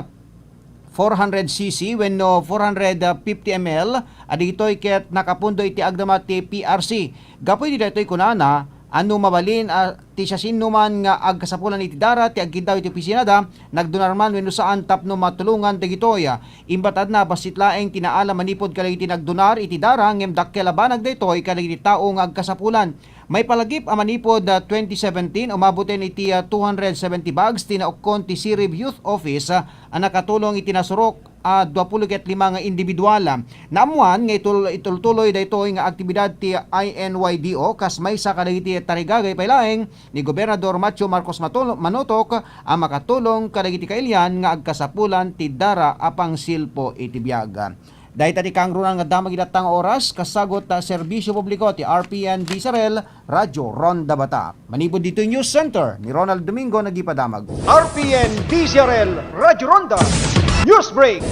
400cc wenno 450 ml aditoy ket nakapundo iti agdama ti PRC. Gapoy ditoy kunana ano mabalin ti siya sinuman nga agkasapulan iti dara ti agkindaw iti opisinada nagdonar man wenno saan tapno matulungan dagitoy. Imbatad na basit laeng tinaala manipod kalagiti nagdonar iti dara ngem dakkel labanag daytoy kalagiti tao nga agkasapulan. May palagip a manipod 2017 umabuten iti 270 bags tinaukon ti Sirib Youth Office ang nakatulong iti nasurok 25 nga individual. Naamuan nga itultuloy daytoy nga aktibidad ti INYDO kas may sa kadagiti tarigagay pailaeng ni Gobernador Macho Marcos Manotok ang makatulong kadagiti kailyan nga agkasapulan ti dara apang silpo iti biyaga. Dahil tadi kang runang nga damag idatang oras, kasagot ta serbisyo publiko ti RPN Disarel, Radyo Ronda Batak. Manipod dito News Center ni Ronald Domingo nagipadamag. RPN Disarel, Radyo Ronda, News Break!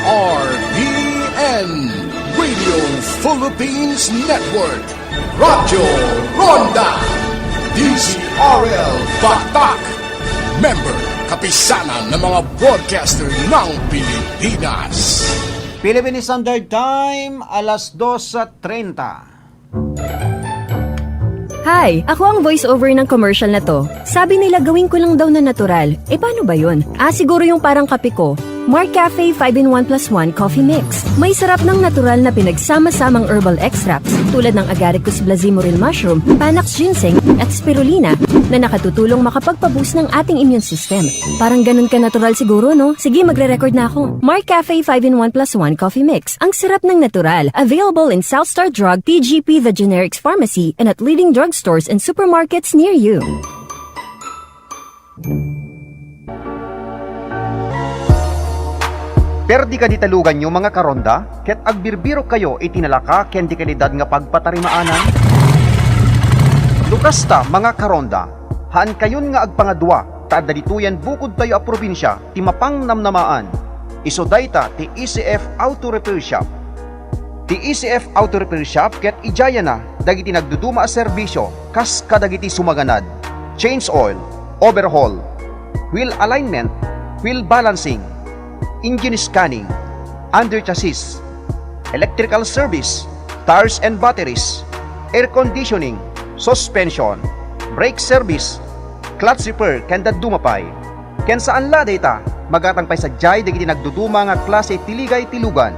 RPN Radio Philippines Network, Radyo Ronda, DZRL Batak, member kapisanan ng mga broadcaster ng Pilipinas. Philippine Standard Time, alas 2:30. Hi! Ako ang voice-over ng commercial na to. Sabi nila gawin ko lang daw na natural. Paano ba yun? Siguro yung parang kape ko. Mark Cafe 5-in-1 plus 1 Coffee Mix. May sarap ng natural na pinagsama-samang herbal extracts tulad ng Agaricus blazimoril mushroom, Panax ginseng at spirulina na nakatutulong makapagpa-boost ng ating immune system. Parang ganun ka natural siguro, no? Sige, magre-record na ako. Mark Cafe 5-in-1 plus 1 Coffee Mix. Ang sarap ng natural. Available in Southstar Drug, TGP The Generics Pharmacy, and at leading drugstores and supermarkets near you. Perdi ka ditalugan nyo mga karonda, ket agbirbiro kayo itinalaka ken di kalidad nga pagpatarimaanan. Lukasta mga karonda, haan kayon nga agpangadwa, taadda dituyan bukod tayo a probinsya, ti mapang namnamaan. Iso dayta ti ECF Auto Repair Shop. Ti ECF Auto Repair Shop ket ijaya na dagiti nagduduma a serbisyo kas kadagiti sumaganad. Change oil, overhaul, wheel alignment, wheel balancing, engine scanning, under chassis, electrical service, tires and batteries, air conditioning, suspension, brake service, clutch repair ken dumapay. Ken saan la data magatang pay sadyay dagiti nagduduma nga klase tiligay tilugan,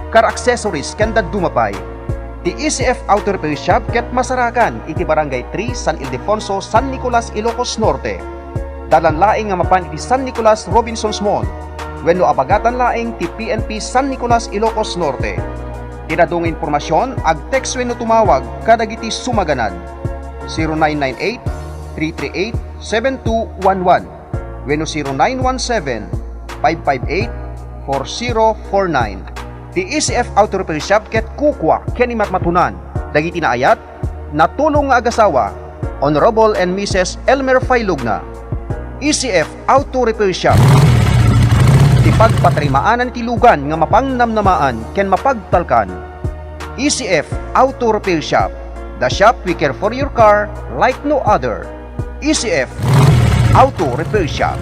car accessories ken dumapay. Ti ECF Auto Repair Shop ket masarakan iti Barangay 3 San Ildefonso, San Nicolas, Ilocos Norte. Dalan laing nga mapan iti San Nicolas Robinsons Mall. Wenno abagatan laing ti PNP San Nicolas, Ilocos Norte. Tinadong informasyon ag-text wenno tumawag kadagiti sumaganad 0998-338-7211 wenno 0917-558-4049. Ti ECF Auto Repair Shop ket kukwa ken matmatunan dagiti naayat natulong nga agasawa Honorable and Mrs. Elmer Failugna. ECF Auto Repair Shop, ti pagpatrimaanan ti lugan nga mapangnamnamaan ken mapagtalkan. ECF Auto Repair Shop, the shop we care for your car like no other. ECF Auto Repair Shop.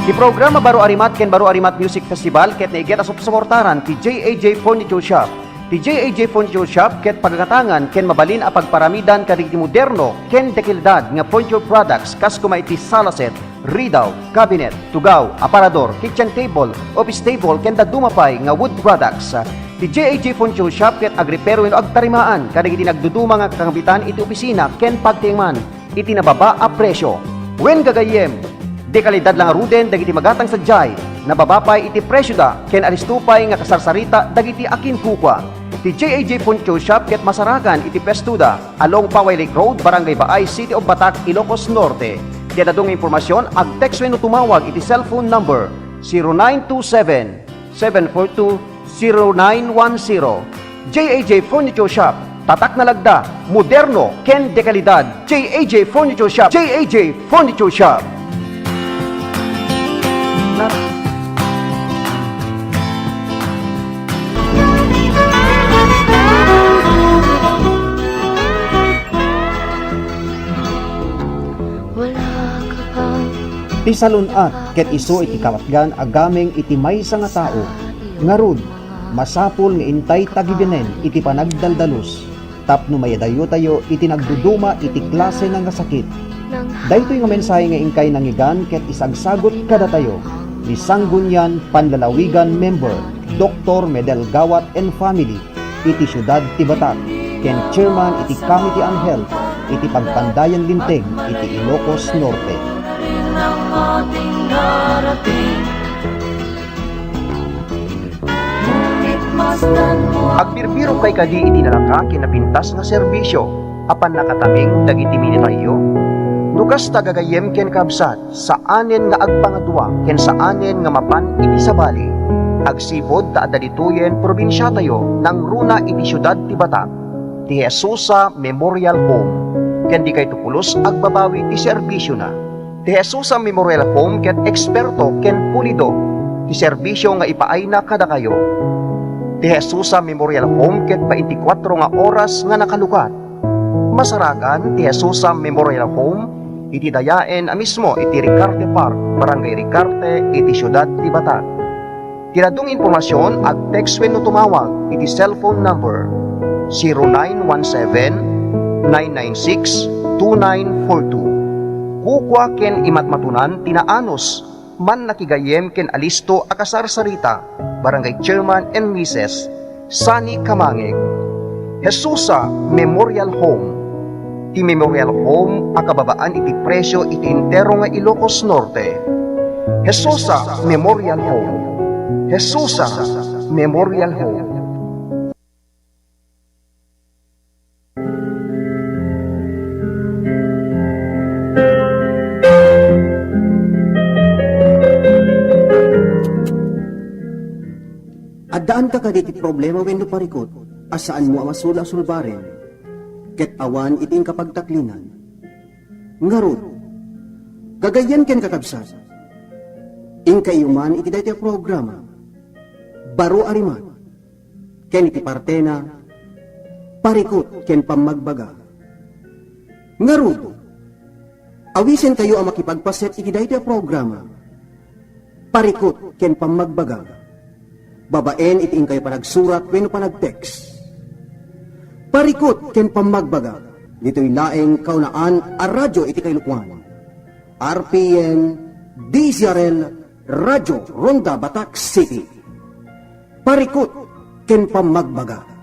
Di programa Baro Arimat ken Baro Arimat Music Festival ket naiget as suportaran ti JAJ Furniture Shop. Ti JAJ Furniture Shop ket pagakatangan ken mabalin a pagparamidan kadagiti moderno ken dekilidad nga furniture products kas kuma iti sala set, ridaw, cabinet, tugaw, aparador, kitchen table, office table ken dumapay nga wood products. Ti JAJ Furniture Shop ket agripero wenno agtarimaan kadagiti nagduduma nga kakambitan iti opisina ken pagtingman iti nababa a presyo. Wen gagayem di kalidad lang ruden dagiti magatang sadyay, nababapay iti presyo da, ken aristupay nga kasarsarita dagiti akin kukwa. Ti JAJ Furniture Shop ket masarakan iti Pestuda, along Paway Lake Road, Barangay Baay, City of Batak, Ilocos Norte. Tiyan adong impormasyon ag text wenno tumawag iti cellphone number 0927-742-0910. JAJ Furniture Shop. Tatak na lagda, moderno, ken de kalidad. JAJ Furniture Shop. JAJ Furniture Shop. Ti salunat ket isu iti kawatgan agameng iti maysa nga tao. Ngarud, masapul nga intay tagibenen iti panagdaldalos. Tapno mayadayo tayo iti nagduduma iti klase nga sakit. Daytoy nga mensahe nga ingkay nangigan ket isagsagot kada tayo. Ni Sanggunian Panlalawigan member Dr. Medel Gawat and Family iti Syudad Tibatak ken chairman iti Committee on Health iti Pagpandayan Linteg iti Ilocos Norte. Agbirbiro kay kadi iti nalaka kinapintas nga serbisyo apan nakataming dagiti minitayo. Lukas tagagayem ken kabsat saanen nga agpangadwa ken saanen nga mapan iti sabali. Agsipod ta adalituyen probinsya tayo nang runa iti Syudad Tibatak ti Jesusa Memorial Home ken di kay tupulos agbabawi ti serbisyo na. Ti Jesusa Memorial Home ket eksperto ken pulido ti serbisyo nga ipaay na kada kayo. Ti Jesusa Memorial Home ket 24 nga oras nga nakalukat. Masaragan ti Jesusa Memorial Home iti dayaen mismo iti Ricarte Park, Barangay Ricarte, iti Syudad Tibatak. Tinadong impormasyon ag text wenno tumawag iti cellphone number 0917-996-2942. Kukwa ken imatmatunan tinaanos man nakigayem ken alisto akasarsarita Barangay Chairman and Mrs. Sani Kamangeg. Jesusa Memorial Home. Ti Memorial Home akababaan iti presyo iti entero nga Ilocos Norte. Jesusa Memorial Home. Jesusa Memorial Home. Addaan ka kaditi problema wenno parikot, asaan mo amasula sulbaren, ket awan iting kapagtaklinan. Ngarod, kagayan ken kakabsat, ingkayuman iti daytoy programa, baro arimat, ken iti partena, parikot ken pamagbaga. Ngarod, awisen kayo ang makipagpaset iti daytoy programa, parikot ken pamagbaga. Babaen iti ingkay panagsurat wenno panagtext. Parikot ken pamagbaga. Dito'y laeng kaunaan a radyo iti kailukwan. RPN DZRL Radyo Ronda Batak City. Parikot ken pamagbaga.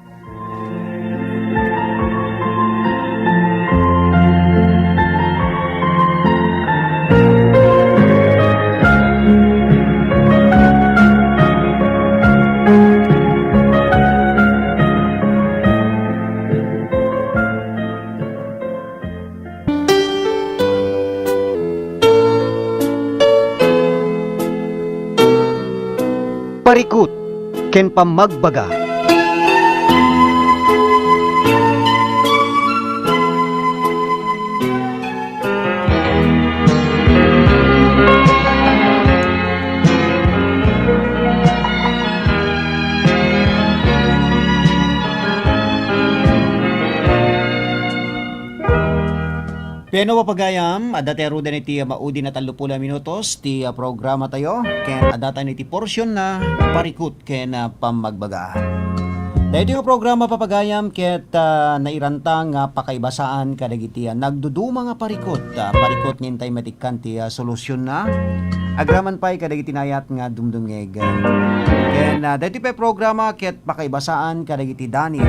Parikot ken pamagbaga. Piano papagayam, adatero din iti maudi na 30 minutos ti programa tayo, ken adatan iti portion na parikot ken pamagbaga. Dahil yung programa papagayam ket nairantang pakaibasaan kadagiti nagduduma nga parikot, parikot ngintay matikkan ti solusyon na agraman pay kadagiti nayat nga dumdumngeg. Ken dahil pa programa ket pakaibasaan kadagiti dani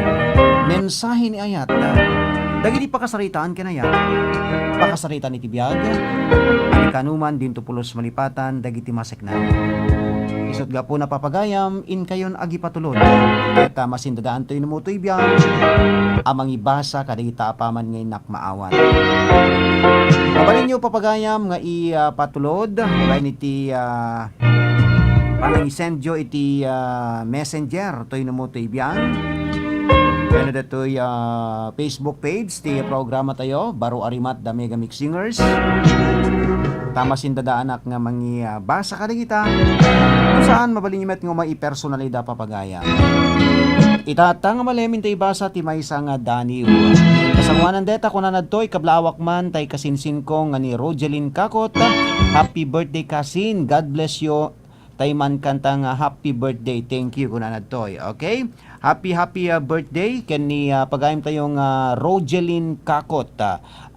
mensahe ni ayat dagiti pakasaritaan kenaya pakasaritaan iti biag kanuman dinto pulos malipatan dagiti maseknan. Isot ga po napapagayam in kayon agi patulod. Ket masindadaan to'y numutoy biyang amang ibasa kadagita apaman ngay nakmaawan. Mabalin nyo papagayam nga ipatulod kain iti panangisendyo iti messenger to'y numutoy biyang. Kaya na dato'y Facebook page ti programa tayo Baro Arimat da Mega Mix Singers. Tama sindadaanak nga mangi basa kadagita kung saan mabalingimet nga maipersonalida papagaya. Itatang nga malemin tay basa ti maysa nga Daniel. Kasangwanan deta kunan adtoy kablawak man tay kasinsin ko nga ni Rogelyn Kakot. Happy birthday kasin. God bless you. Tay man kanta nga happy birthday. Thank you kunan adtoy. Okay? Happy birthday ken ni pagayam tayong Rogelyn Kakot.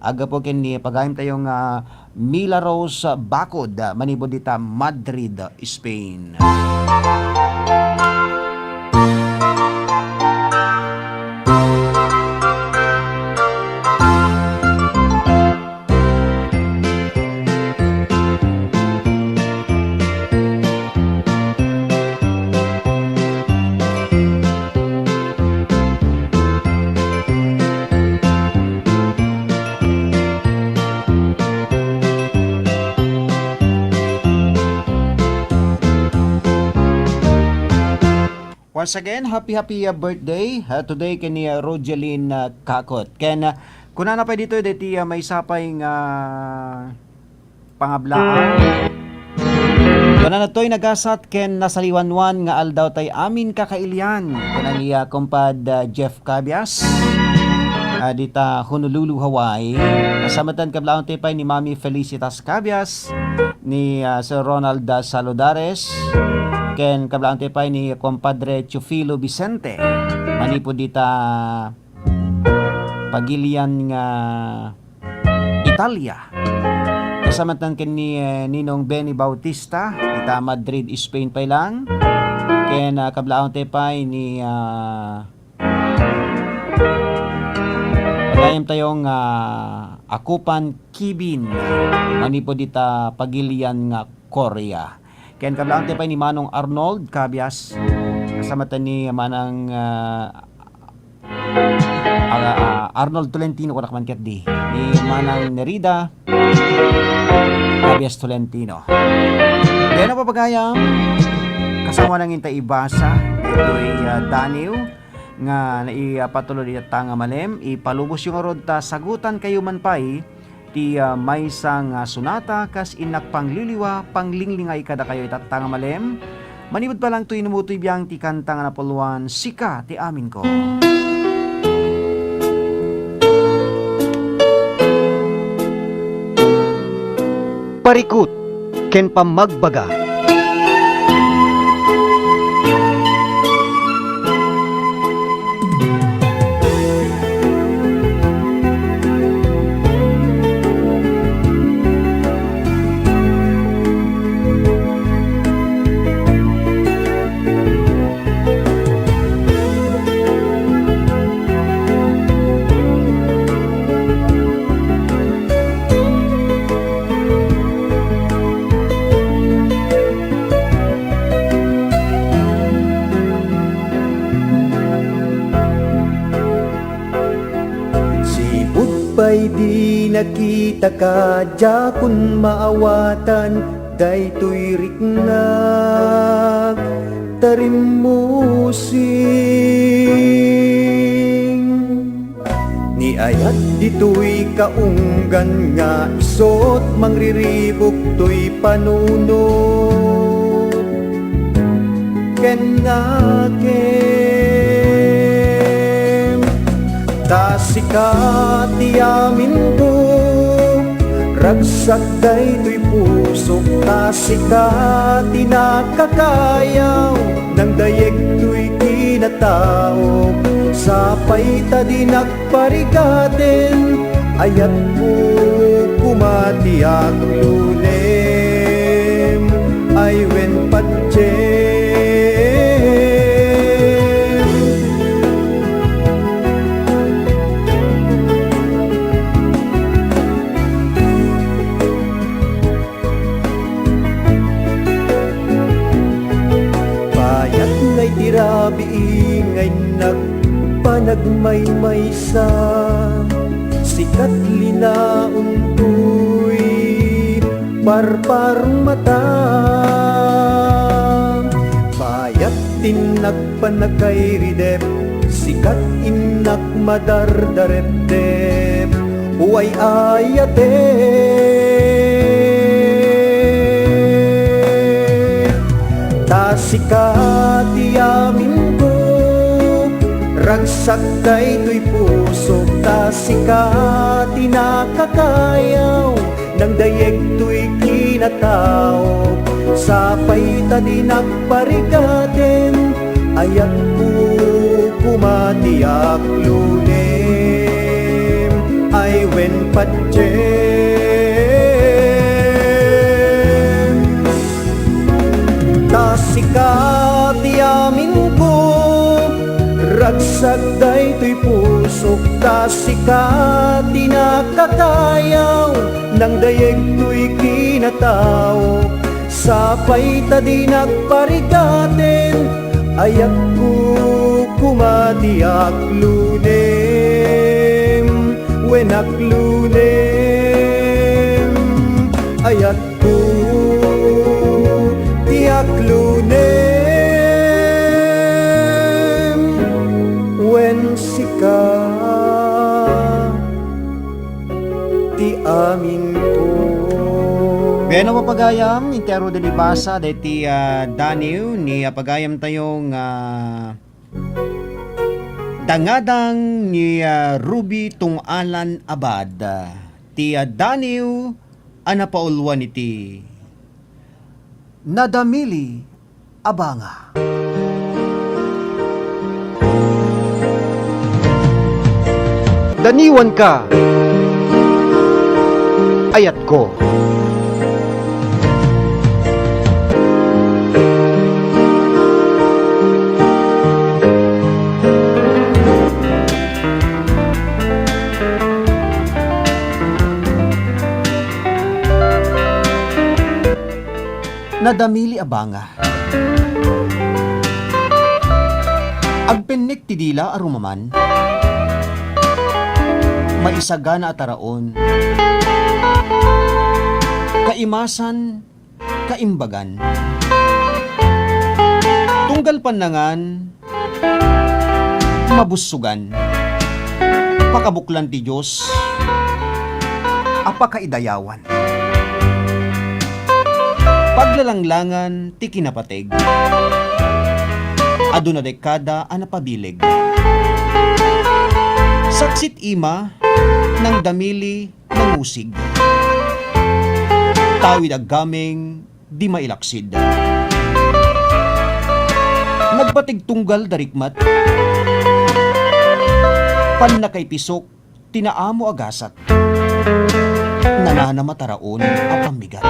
Aga po ken ni pagayam tayong Mila Rose Bacod, manibod dita Madrid, Spain. Once again, happy birthday today kani Rogelyn Kakot. Ken kuna na pa dito deti may sapay nga pangablaan. Kuna na toy nagasat ken nasaliwanwan nga aldaw tay amin kakailian. Kuna ni kumpad Jeff Cabias. Dita Honolulu, Hawaii. Kasamatan kablaon tay pay ni Mami Felicitas Cabias, ni Sir Ronald Saludares. Ken kablaan pay ni Compadre Chufilo Vicente. Manipod dita Pagilian nga Italia. Kasamatan ken ni Ninong Benny Bautista dita Madrid, Spain pay lang. Ken kablaan pay ni pagayam tayong Akupan Kibin. Manipod dita Pagilian nga Korea. Ken kablaan pay ni Manong Arnold Cabias. Kasamatan ni Manang Arnold Tolentino kunak man ket di. Ni Manang Nerida Cabias Tolentino. Diyan na papagayam kasama nang intay ibasa ito'y Daniel nga naipatulod ita nga malem ipalubos yung arod ta sagutan kayo man pay ti maysa nga sunata kas inak pangliliwa panglinglingay kada kayo itatanga malem. Manibod pa lang to'y numutoy biyang ti kanta nga napuluan Sika ti amin ko. Parikut ken pamagbaga. Pa'y di nakita ka dya kun maawatan daytoy riknag tarimusing ni ayat ditoy kaunggan nga isot mangriribok toy panunod ken nakem tasika ti amin ko ragsak daytoy puso tasika ti nakakayaw nang dayeg to'y kinatao sapay ta di nakparigaten ayat mo kumati at lunem ay wen patje. nagmaymaysa, sikat linaon ko'y parparong mata. Bayat tinagpanakay ridep, sikat inak madardarep-dep, uway ayate. Ta sikat yamin ko, ragsak daytoy pusok. Ta sikat tinakakayaw, nang dayeg to'y kinatao. Sapay ta di nagparigaten, ayat ko kumatiyak lunem. Ay wen patjem, ta sikat yamin ko, ragsak daytoy pusok. Ta sikat tinakakayaw, nang dayeg to'y kinatao. Sapay ta di nagparigaten, ayak ko kumatiyak lunem. Wenak lunem, ayak ko tiyak lunem. Wen sika ti amin ko. Beno mapagayam, intero de libasa, deti Daniel, ni pagayam tayong dangadang ni Ruby Tungalan Abad. Ti Daniel, anapaulwan iti Nadamili Abanga. Daniwan ka, ayat ko. Nadamili abanga, agpennek ti dila arumaman, maisagana ataraon, kaimasan, kaimbagan, tunggal panangan, mabussugan, pakabuklan ti Diyos, apakaidayawan. Paglalanglangan ti kinapateg, aduna dekada anapabileg. Saksit ima ng damili ng usig, tawid aggameng di mailaksid. Nagpatig tunggal darikmat, panakay pisok tinaamo agasat, nanana mataraon apambigat.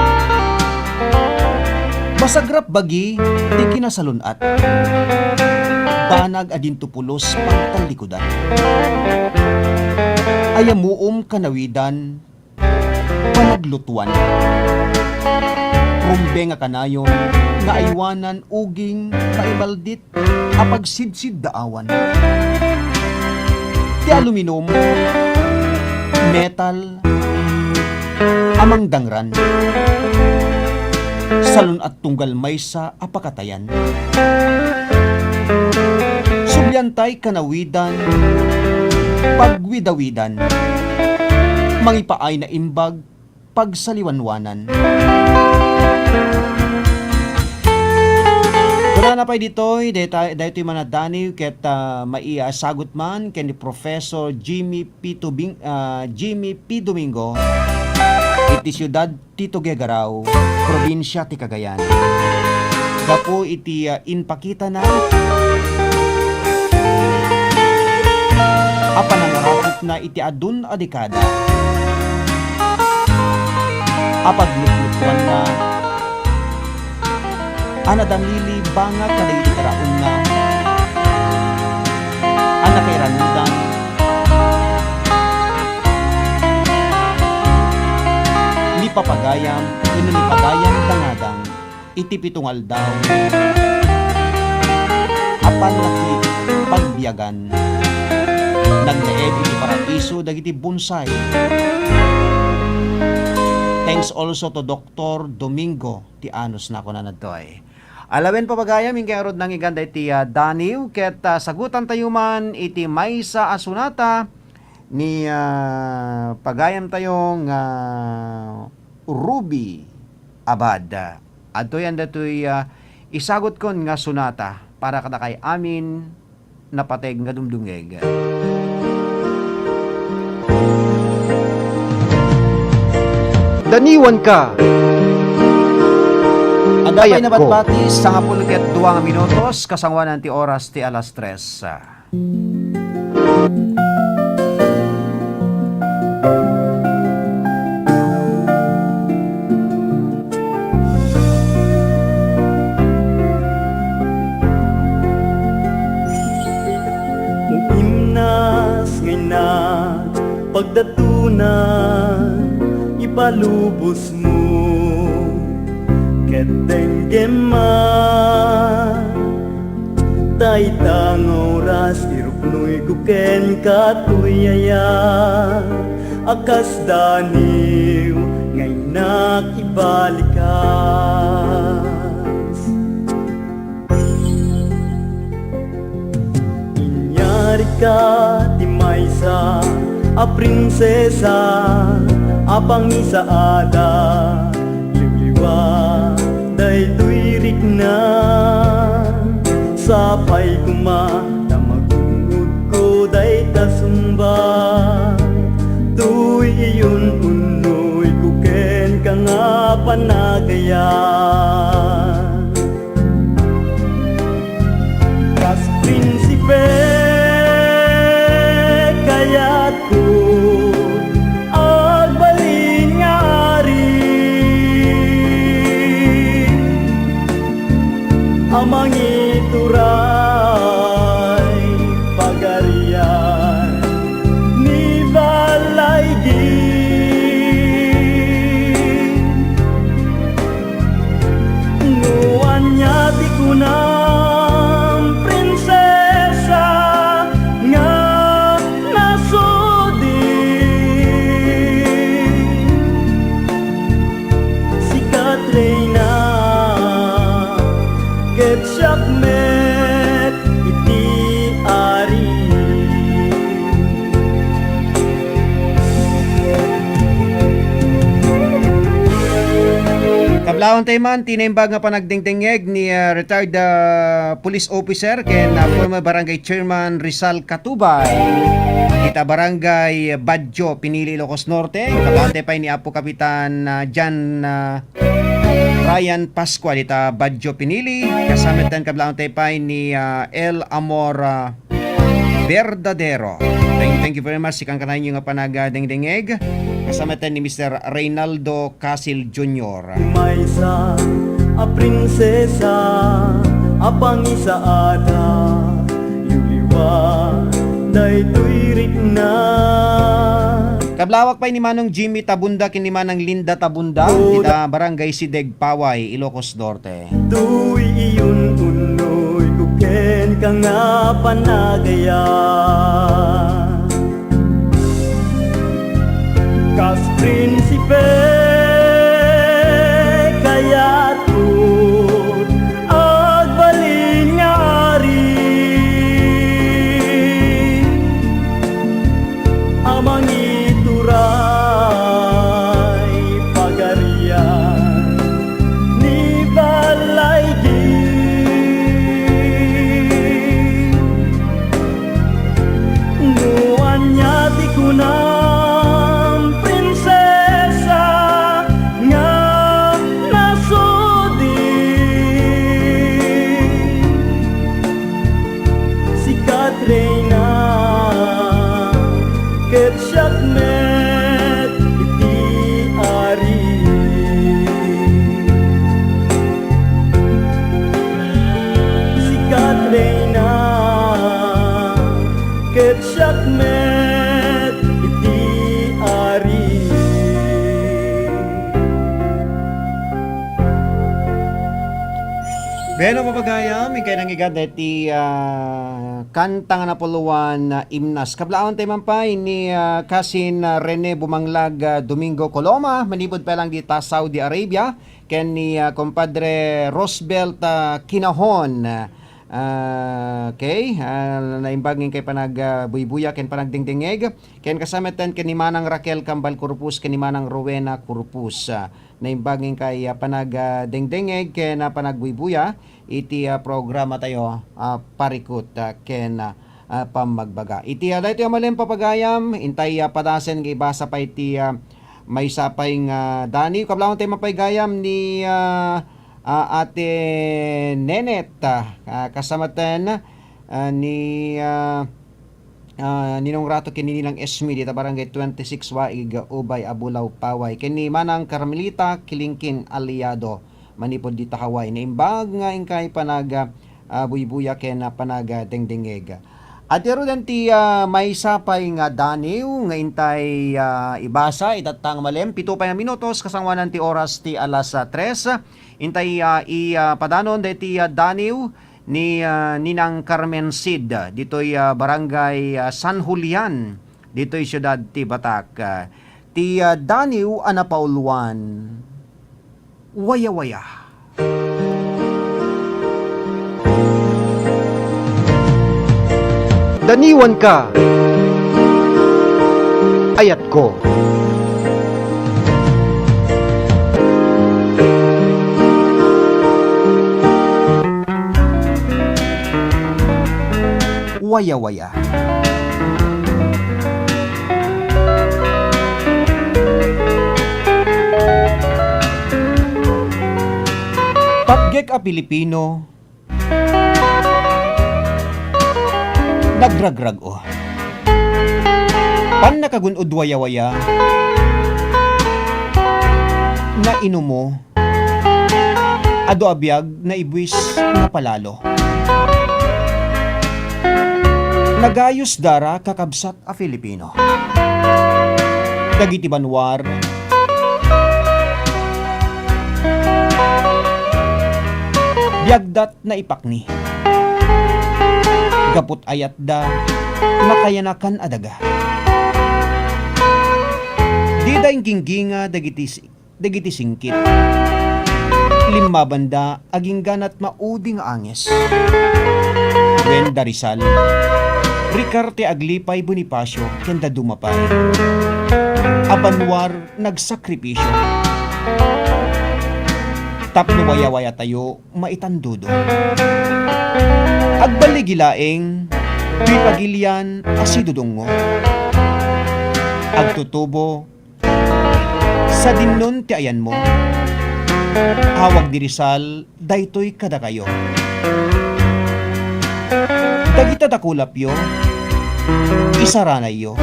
Masagrap bagi di kinasalunat, banag adintupulos pagtalikudan. Ayamuom kanawidan, panaglutuan. Rumbe nga kanayon, nga aywanan uging kaibaldit, apagsidsid daawan. Ti aluminum, metal, amang dangran, salon at tunggal maysa apakatayan. Subyantay kanawidan, pagwidawidan, mangipaay na imbag, pagsaliwanwanan. Kuna na pa'y dito'y, dito'y manadani, ket maiasagot man, ken ni Professor Jimmy P. Domingo, iti siyudad Tito Gegarao, probinsya ti Cagayan. Gapo iti inpakita na apanangarapot na iti adun a dekada. Apaglutlutuan na anadamili banga kaday itaraon na anakairanudan papagayam, inunipagayam dangadang, iti pitungal daw, apan nakit pagbiyagan, naglaed iti paraiso dagiti bonsai. Thanks also to Dr. Domingo ti Anos na ko na nadtoy. Alawen papagayam ing kayarod ng iganda iti Daniw ket sagutan tayo man iti maysa asunata ni pagayam tayong Ruby Abad. Adto yan datoy isagot kon nga sunata para kada kay amin napateg nga dumdungeg. Daniwan ka. Adapay na batbatis sa 12 minutos kasangwanan ti oras ti alas 3. Muimnas ngay na pagdatunan ipalubos mo keteng geman tay tang oras irupnoy kuken katuyaya akas daniw ngay nakibalikas inyari ka ti maysa a prinsesa apang isaada liwliwa day tuirik na sapay kuma na magungod ko day tasumba tuy iyon unoy kuken ka nga panagayan kas prinsipe kayat ko amang ituray pagarian ni balaygi nuan niya di kunang prinsesa nga nasudi si Katrina get met iti ari Kablawon tayo man tinaimbag nga panagdingdingeg ni retired police officer ken former barangay chairman Rizal Katubay kita barangay Badjo Pinili Ilocos Norte. Kablawon tayo pa ni Apo Kapitan Jan Ryan Pascual ita Badjo Pinili kasama tan kablawon tayo pa ni El Amor Verdadero. Thank you very much sikang kanayon nga panagdingdingeg kasama tan ni Mr. Reynaldo Casil Jr. maysa a prinsesa apang isaada yuliwa day tuirik na Kablawak pa ni Manong Jimmy Tabunda kin ni Manang Linda Tabunda ita barangay Sideg Paway Ilocos Norte. tuy iyon unoy kuken ka nga panagayan kas prinsipe kayat kud agbalin nga ari amang ituray pagarian ni balaygi nuan niya di kunang prinsesa nga nasudi si Katrina ket met iti ari si Katrina ket met iti ari Beno papagayam, ikay nang igad iti kanta nga napuluan imnas. Kablaon tayo mampay ni Kasin Rene Bumanglag Domingo Coloma, manibod pa lang dita Saudi Arabia, ken ni compadre Rosbelt Kinahon. Naimbagin kay panag buybuya ken panagdingdingeg ken kasameten ken ni Manang Raquel Cambal Corpus ken ni Manang Rowena Corpus. Naimbagin kay panag dingdingeg ken panagbuibuya iti programa tayo parikot ken pamagbaga. Iti dayto malem papagayam intay padasen kay basa pa iti may sapay nga Dani kablawon tayo mapaygayam ni Ate Nenet kasamaten ni Ninong Rato kininilang Esmi dita barangay 26 Waig Ubay Abulaw Paway kini Manang Carmelita Kilingkin Aliado manipod dita Hawaii naimbag nga ingkay panag buybuya ken panag dengdengeg. At ron ti may sapay nga daniw nga intay ibasa itatang malem 7 pa minutos kasangwanan ti oras ti alas 3 intay padanon deti daniw ni Ninang Carmen Sid ditoy barangay San Julian ditoy syudad ti Batak. Ti daniw anapauluan waya-waya. Daniwan ka, ayat ko. Waya-waya. Patgek a Pilipino, nagragrag o. Pan nakagunod waya-waya, na inumo, ado abiyag na ibwis nga palalo. Nagayos dara kakabsat a Filipino. Dagiti banwar, biyagdat na ipakni. Kaput ayat da nakayanakan adaga. Di da ingginginga dagiti singkit. Lima banda aging ganat mauding anges. Wenda Rizal, Ricarte Aglipay Bonifacio kenda dumapay. Abanwar nagsakripisyo. Tapno waya-waya tayo maitandudo. Agbaligilaeng pipagilian asidudungo. Agtutubo sa dinnon ti ayan mo. Hawag di Rizal daytoy kada kayo. Dagita dakulap yo, isaranay yo.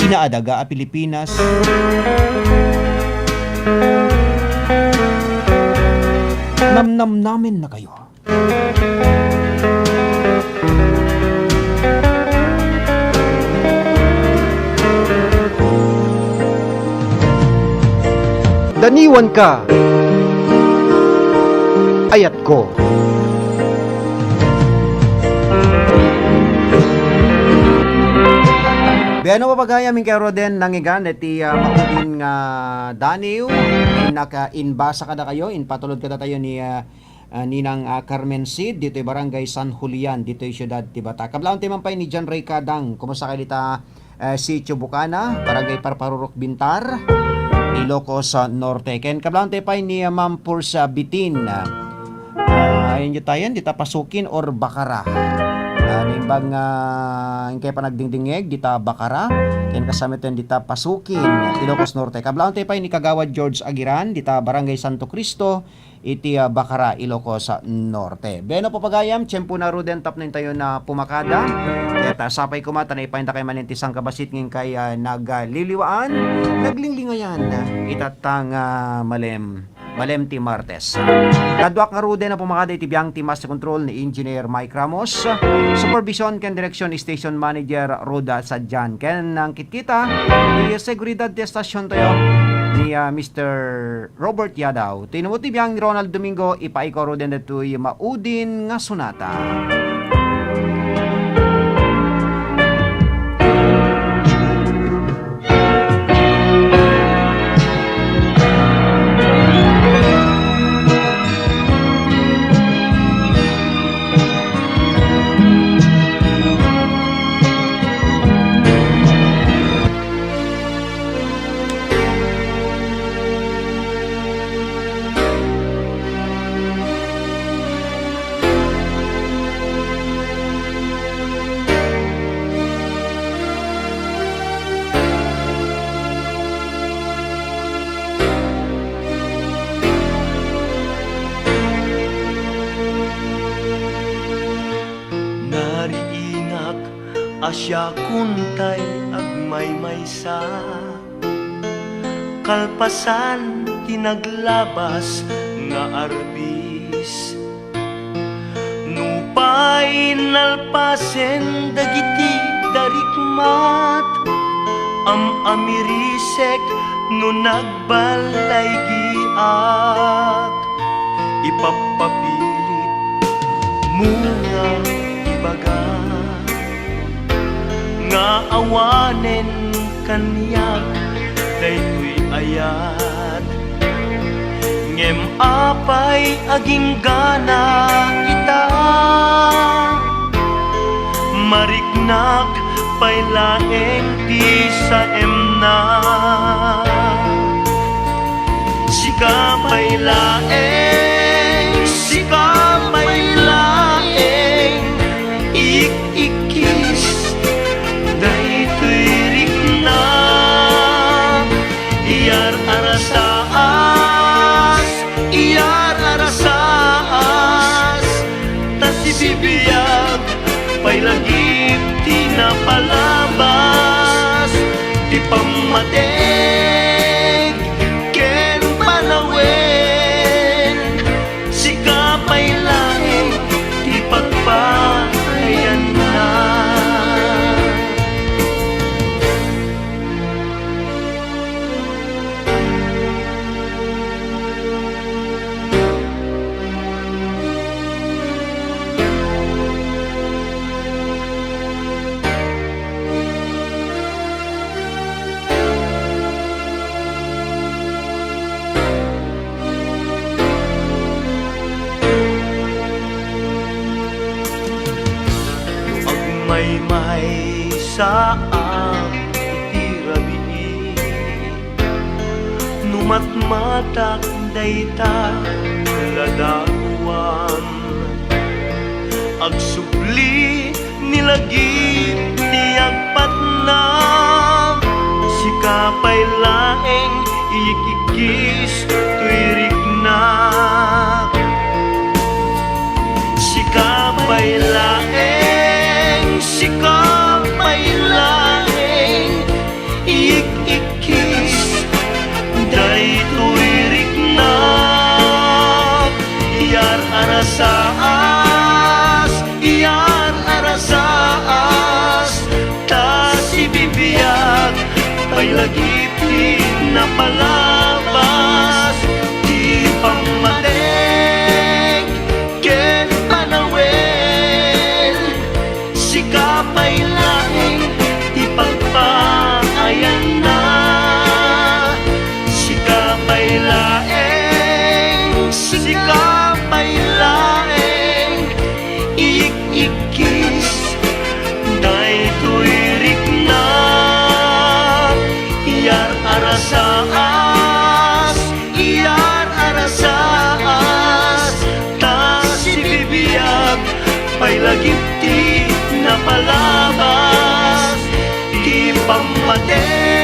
Inaadaga a Pilipinas, namnam namin na kayo. Daniwan ka, ayat ko. Beano papagaya min kay Roden nangigan iti maudin nga daniw inbasa kada kayo inpatulod kada tayo ni Ninang Carmen Sid dito barangay San Julian dito syudad ti Batak. Kablaon ti mampay ni John Ray Kadang kumusta kay dita Sitio Bukana barangay Parparurok Bintar Ilocos Norte. Ken kablaon ti pay ni Ma'am Pursa Bitin ayun yu tayan dita pasukin or bakara. Nimbang kay panagdingdingeg dita Bakara ken kasamitan dita Pasukin Ilocos Norte. Kablaon tay pay ni Kagawad George Agiran dita Barangay Santo Cristo iti Bakara Ilocos Norte. Beno papagayam tiyempo na ruden tap na tayo na pumakada. Kaya sapay kumata na ipahinta kay maninti sang kabasit ngin kay nagliliwaan naglinglingayan itatang Malem ti Martes. Kadwak nga rude na pumakada iti biyang ti Master Control ni Engineer Mike Ramos. Supervision ken Direction Station Manager Roda Sadjan. Ken ang kitkita, di seguridad ti estasyon tayo. ni Mr. Robert Yadaw. Tinumuti biyang Ronald Domingo, ipaikoro din na ito'y maudin nga sunata. Asya kuntay agmay maysa kalpasan tinaglabas nga arbis nupay nalpasen dagiti darikmat amirisek no nagbalay giak ipapapilit munga ibaga nga awanen kanyak daytoy ayat ngem apay aging gana ita mariknak pay laeng di sa emna sika pay laeng ikikis bibiyag pay lagi tinapalabas di pamatig ken panawen sika pay laeng di pagpahayan na may saang itirabi numatmatak dayta ladawan agsubli nilagi tiyagpat na sikapay laeng ikikis tuirik na sikapay laeng ikikis daytoy riknak iyar arasaas ta si bibiyag pay lagi napalabas di pamatek ken panawen sikapay laeng ipagpaayan na sikapay laeng ikikis daytoy riknak iyar arasaas ta si bibiyag pay lagi napalabas di pamatek